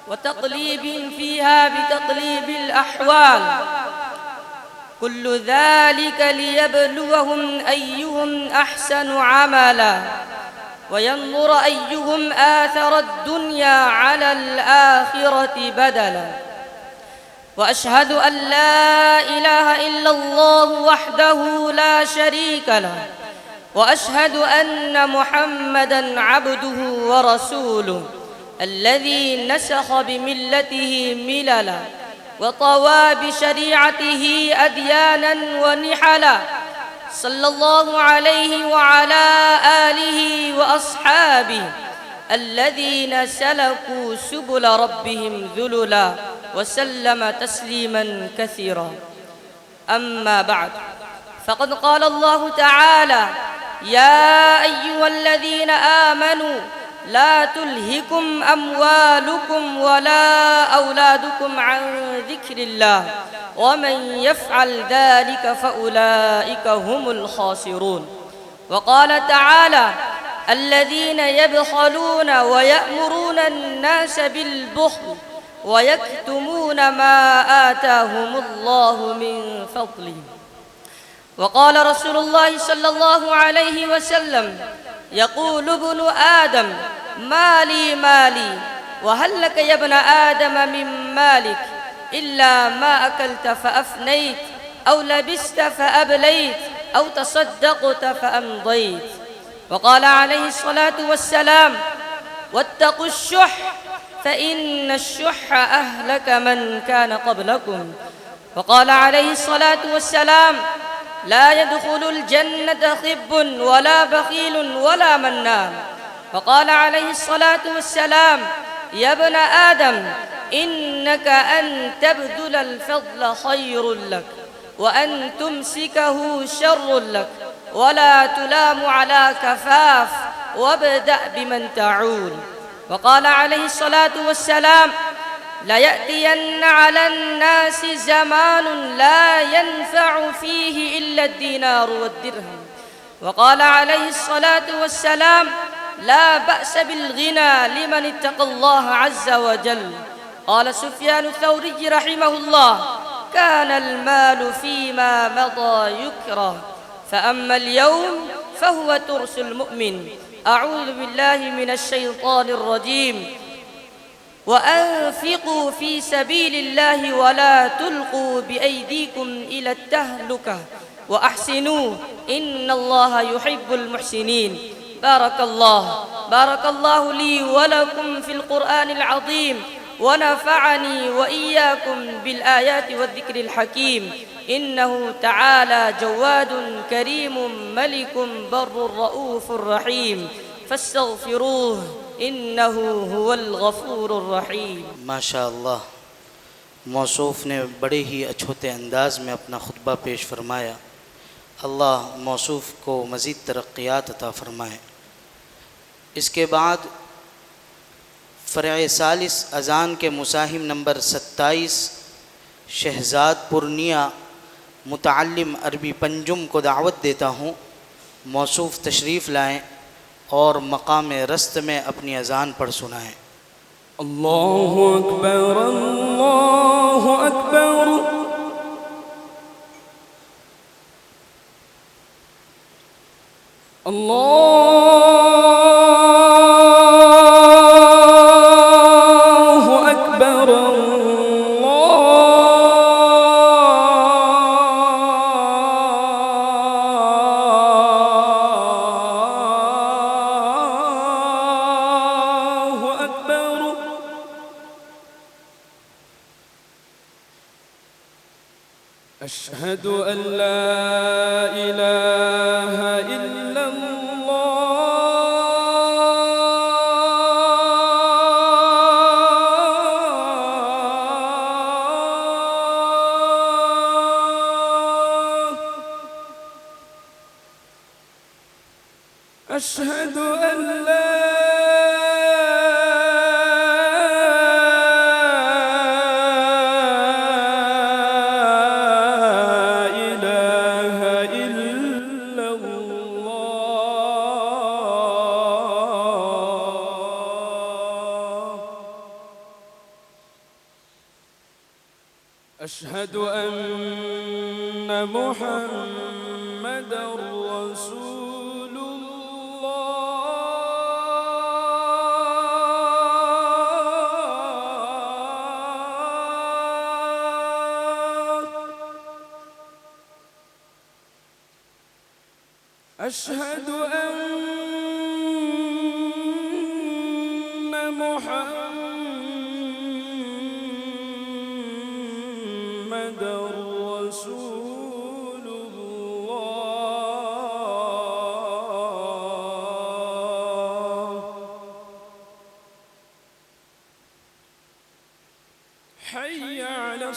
व तक़लीब फ़ीहा बितक़लीबिल अहवाल कुल्लु ज़ालिक लियब्लुवहुम अय्युहुम अहसनु अमला व यंज़ुर अय्युहुम आथर अद-दुन्या अलल आखिरति बदला व अशहदु अन ला इलाहा इल्लल्लाह वहदहु ला शरीका लह व अशहदु अन्न मुहम्मदन अब्दुहु व रसूलुहु अल्लज़ी नसख़ बिमिल्लतिहि मिलला वतवा बिशरीअतिही अदयानन व निहला सल्लल्लाहु अलैहि व अला आलिहि व अस्हाबिहि अल्लज़ीना सलकू सुबुल रब्बिहिम ज़ुलुला व सल्लम तस्लीमन कसीरा। अम्मा बअद, फ़क़द क़ाल अल्लाहु तआला या अय्युहल्लज़ीना आमनू ला तुल्हिकुम अम्वालुकुम वला औलादुकुम अन ज़िक्रिल्लाह व मन यफ़अल ज़ालिका फ़उलाइका हुमुल ख़ासिरून। व क़ाल तआला अल्लज़ीना यबख़लून व यअमुरून अन्नास बिल-बुख़्ल व यक्तुमून मा आताहुमुल्लाहु मिन फ़ज़्लिहि। व क़ाल रसूलुल्लाह सल्लल्लाहु अलैहि वसल्लम यक़ूलु इब्नु आदम माली माली व हल लक या इब्न आदम मिन मालिक इल्ला मा अकलत फ़अफ़नैत औ लबिस्त फ़अबलैत औ तसद्दक़त फ़अमदैत। व क़ाल अलैहि स्सलातु वस्सलाम वत्तक़ुश्शुह फ़इन्नश्शुह अहलक मन कान क़ब्लकुम। व क़ाल अलैहि स्सलातु वस्सलाम ला यदखुलुल जन्नत ख़िब्बुन वला बख़ीलुन वला मन्नान। व क़ाल अलैहि स्सलातु वस्सलाम या इब्न आदम इन्नका अन तबदुलल फ़ज़्ल ख़ैरुल लक व अन तुमसिकहु शर्रुल लक वला तुलामु अला कफ़ाफ़ वब्दअ बिमन तऊल। व क़ाल अलैहि स्सलातु वस्सलाम ला यअतियन्न अलन नासि ज़मानुन ला यनफ़अु फ़ीहि इल्ला ad-दीनार वad-दिरहम। व क़ाल अलैहि स्सलातु वस्सलाम ला बअस बिल-ग़िना लिमन इत्तक़ल्लाह अज़्ज़ व जल। क़ाल सुफ़यानु थौरी रहिमहुल्लाह कानल मालु फ़ीमा मदा युकरह फ़अम्मल यौम फ़हुव तुर्सुल मुअमिन। अऊज़ु बिल्लाहि मिनश शैतानिर रजीम। वअन्फ़िक़ू फ़ी सबीलिल्लाहि वला तुल्क़ू बिअयदीकुम इला तहलुका व अहसिनू इन्नल्लाहा युहिब्बुल मुहसिनीन। बारकल्लाहु ली व लकुम फ़िल क़ुरआनिल अज़ीम व नफ़अनी व इय्याकुम बिल आयाति वज़्ज़िक्रिल हकीम। इन्नहु तआला जव्वादुन करीमुम मलिकुम बर्रुर रऊफ़ुर रहीम फस्तग़फ़िरूह इन्नहु हुवल गफ़ूरुर रहीम। माशाअल्लाह, मौसूफ़ ने बड़े ही अछूते अंदाज़ में अपना खुतबा पेश फरमाया। अल्लाह मौसूफ़ को मज़ीद तरक्यात अता फ़रमाए। इसके बाद फ़रअ सालिस अज़ान के मुसाहिम नंबर 27 शहज़ाद पुरनिया मुतअल्लिम अरबी पंजुम को दावत देता हूँ, मौसूफ़ तशरीफ़ लाएँ और मकाम रस्त में अपनी अज़ान पढ़ सुनाएँ। अल्लाहु अकबर अल्लाहु अकबर। अल्लाहु अकबर अल्लाहु अकबर। अशहदु अन ला इलाहा أشهد أن لا إله إلا الله أشهد أن محمدا رسول أشهد أن محمدا رسول الله حي على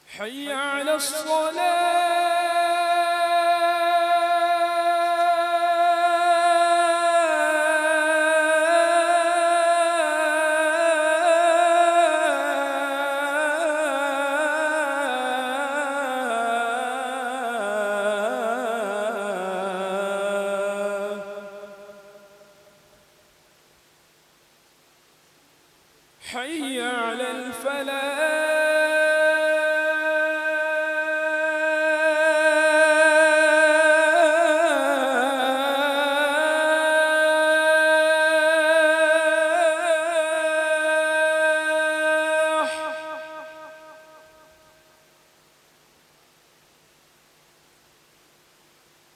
حي على الصلاة حي على الفلاح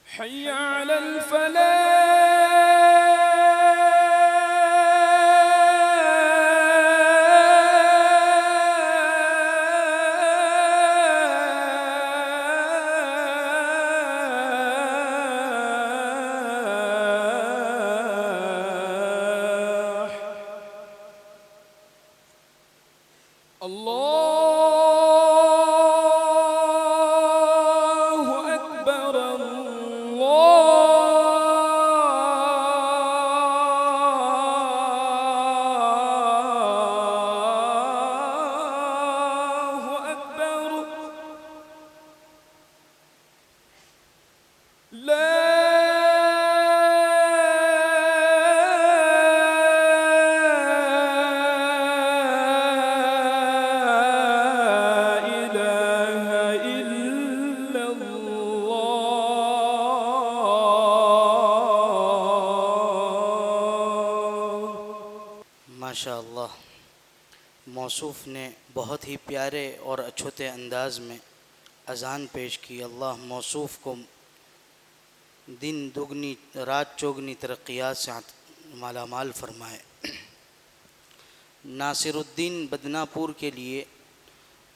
حي على الفلاح الله أكبر الله أكبر لا إله إلا الله माशा अल्लाह, मौसूफ़ ने बहुत ही प्यारे और अछूते अंदाज में अज़ान पेश की। अल्लाह मौसूफ़ को दिन दुगनी रात चौगनी तरक्यात से माला माल फरमाए। नासिरुद्दीन बदनापुर के लिए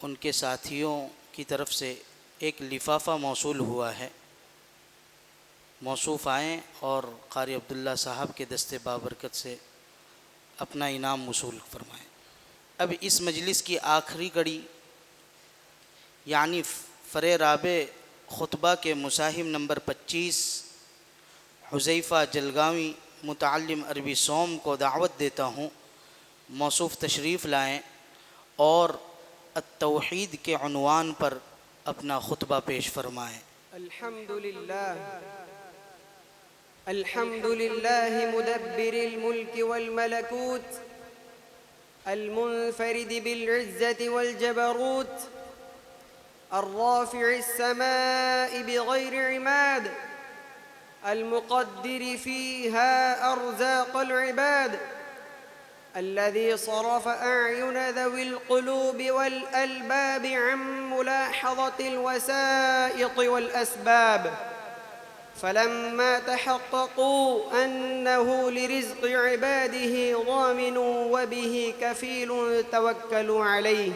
उनके साथियों की तरफ से एक लिफाफा मौसूल हुआ है। मौसूफ़ आएँ और कारी अब्दुल्ला साहब के दस्ते बाबरकत से अपना इनाम वसूल फरमाएँ। अब इस मजलिस की आखिरी कड़ी यानी फ़रे राबे ख़ुतबा के मुसाहिम नंबर 25 हुज़ैफ़ा जलगावी मुतअल्लिम अरबी सोम को दावत देता हूँ, मौसूफ़ तशरीफ़ लाएँ और अत-तौहीद के उन्वान पर अपना ख़ुतबा पेश फरमाएँ। अल्हम्दुलिल्लाह मुदब्बिरिल मुल्क वल मलकूत المنفرد بالعزة والجبروت الرافع السماء بغير عماد المقدر فيها أرزاق العباد الذي صرف أعين ذوي القلوب والألباب عن ملاحظة الوسائط والأسباب، فلما تحققوا أنه لرزق عباده ضامن وبه كفيل توكلوا عليه،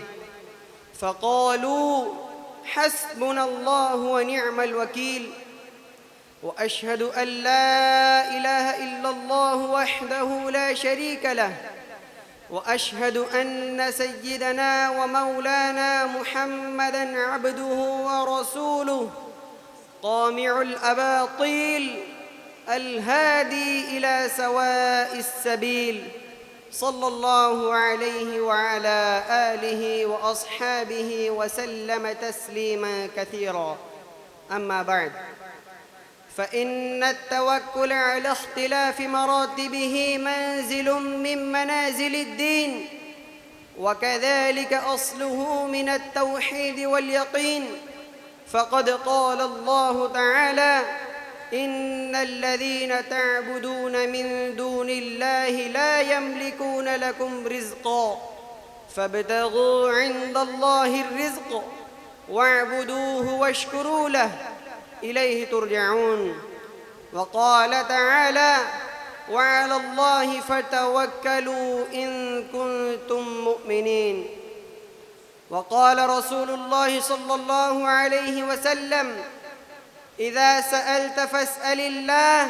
فقالوا حسبنا الله ونعم الوكيل. وأشهد أن لا إله إلا الله وحده لا شريك له، وأشهد أن سيدنا ومولانا محمدًا عبده ورسوله قامع الأباطيل الهادي إلى سواء السبيل، صلى الله عليه وعلى آله وأصحابه وسلم تسليما كثيرا. أما بعد، فإن التوكل على اختلاف مراتبه منزل من منازل الدين، وكذلك أصله من التوحيد واليقين، فقد قال الله تعالى: إن الذين تعبدون من دون الله لا يملكون لكم رزقا فابتغوا عند الله الرزق واعبدوه واشكروا له إليه ترجعون. وقال تعالى: وعلى الله فتوكلوا إن كنتم مؤمنين. وقال رسول الله صلى الله عليه وسلم: إذا سألت فاسأل الله،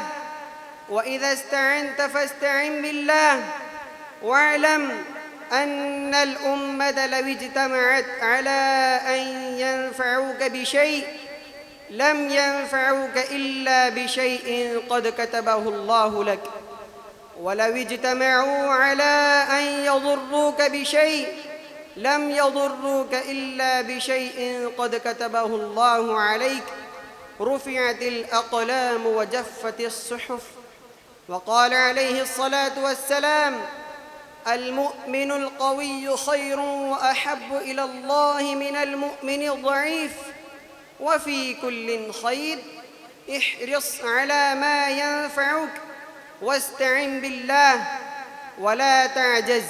وإذا استعنت فاستعن بالله، واعلم أن الأمة لو اجتمعت على أن ينفعوك بشيء لم ينفعوك إلا بشيء قد كتبه الله لك، ولو اجتمعوا على أن يضروك بشيء لم يضروك إلا بشيء قد كتبه الله عليك، رفعت الأقلام وجفت الصحف. وقال عليه الصلاة والسلام: المؤمن القوي خير وأحب إلى الله من المؤمن الضعيف، وفي كل خير، احرص على ما ينفعك واستعن بالله ولا تعجز،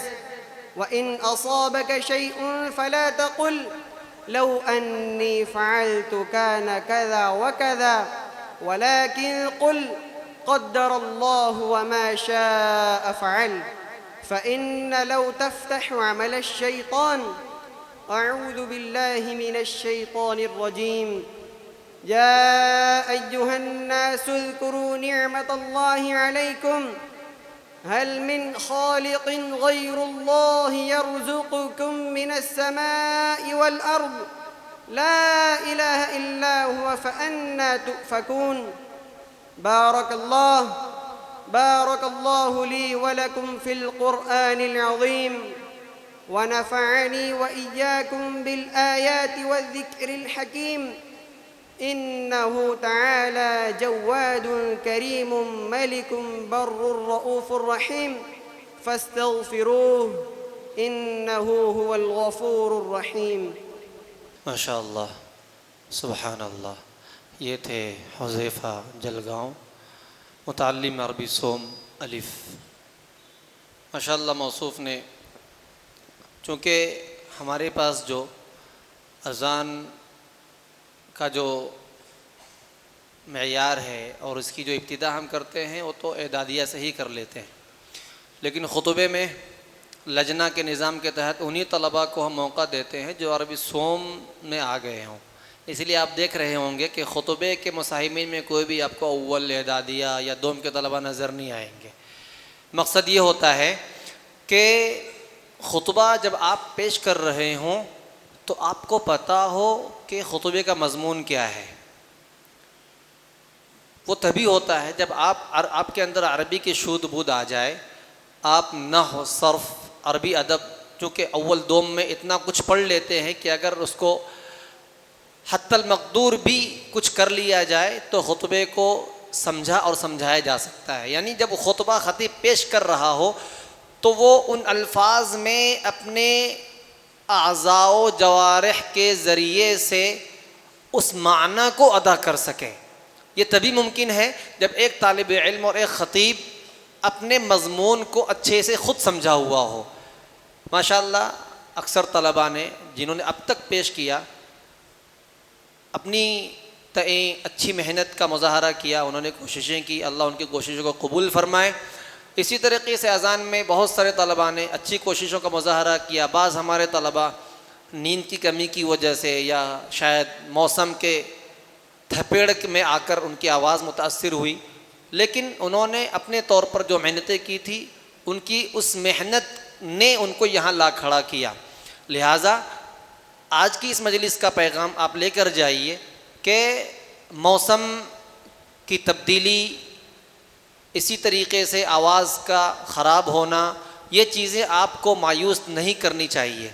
وإن أصابك شيء فلا تقل لو أني فعلت كان كذا وكذا، ولكن قل قدر الله وما شاء فعل، فإن لو تفتح عمل الشيطان. أعوذ بالله من الشيطان الرجيم. يا أيها الناس اذكروا نعمة الله عليكم، هل من خالق غير الله يرزقكم من السماء والأرض؟ لا إله إلا هو فأنى تؤفكون. بارك الله لي ولكم في القرآن العظيم، ونفعني وإياكم بالآيات والذكر الحكيم، إنه تعالى جواد كريم ملك بر رؤوف رحيم، فاستغفروه إنه هو الغفور الرحيم. माशाअल्लाह, सुबहान अल्लाह। ये थे हुज़ैफ़ा जलगाँव मुतअल्लिम अरबी सोम अलिफ़। माशाअल्लाह मौसूफ़ ने, चूँकि हमारे पास जो अज़ान का जो मेयार है और उसकी जो इब्तिदा हम करते हैं वो तो एदादिया से ही कर लेते हैं, लेकिन ख़ुतबे में लजना के निज़ाम के तहत उन्हीं तलबा को हम मौका देते हैं जो अरबी सोम में आ गए हों। इसलिए आप देख रहे होंगे कि खुतबे के मुसाहिमीन में कोई भी आपको अव्वल एदादिया या दोम के तलबा नज़र नहीं आएंगे। मकसद ये होता है कि खुतबा जब आप पेश कर रहे हों तो आपको पता हो कि खुतबे का मज़मून क्या है। वो तभी होता है जब आपके अंदर अरबी की शूद बूद आ जाए, आप नहव, सर्फ़, अरबी अदब, चूँकि अव्वल दोम में इतना कुछ पढ़ लेते हैं कि अगर उसको हत्तल मक़दूर भी कुछ कर लिया जाए तो खुतबे को समझा और समझाया जा सकता है। यानी जब खुतबा ख़तीब पेश कर रहा हो तो वो उन अल्फाज में अपने आज़ाओ जवारिह के ज़रिए से उस माना को अदा कर सकें। ये तभी मुमकिन है जब एक तालिब इल्म और एक ख़तीब अपने मज़मून को अच्छे से ख़ुद समझा हुआ हो। माशाअल्लाह अक्सर तलबा ने जिन्होंने अब तक पेश किया अपनी तय अच्छी मेहनत का मुज़ाहरा किया, उन्होंने कोशिशें की, अल्लाह उनकी कोशिशों को कबूल फ़रमाए। इसी तरीक़े से अज़ान में बहुत सारे तलबा ने अच्छी कोशिशों का मुज़ाहरा किया। बाज़ हमारे तलबा नींद की कमी की वजह से या शायद मौसम के थपेड़ में आकर उनकी आवाज़ मुतासिर हुई, लेकिन उन्होंने अपने तौर पर जो मेहनतें की थी उनकी उस मेहनत ने उनको यहाँ ला खड़ा किया। लिहाजा आज की इस मजलिस का पैगाम आप लेकर जाइए कि मौसम की तब्दीली, इसी तरीक़े से आवाज़ का ख़राब होना, ये चीज़ें आपको मायूस नहीं करनी चाहिए।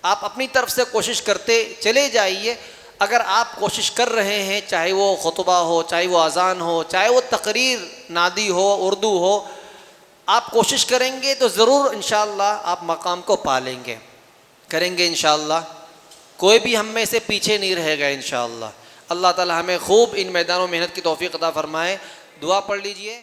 आप अपनी तरफ से कोशिश करते चले जाइए। अगर आप कोशिश कर रहे हैं, चाहे वो खुतबा हो, चाहे वो अज़ान हो, चाहे वो तकरीर नादी हो, उर्दू हो, आप कोशिश करेंगे तो ज़रूर इंशाअल्लाह आप मकाम को पा लेंगे, करेंगे इंशाअल्लाह। कोई भी हम में से पीछे नहीं रहेगा इंशाअल्लाह। अल्लाह ताला हमें खूब इन मैदानों में मेहनत की तौफ़ीक़ अता फ़रमाए। दुआ पढ़ लीजिए।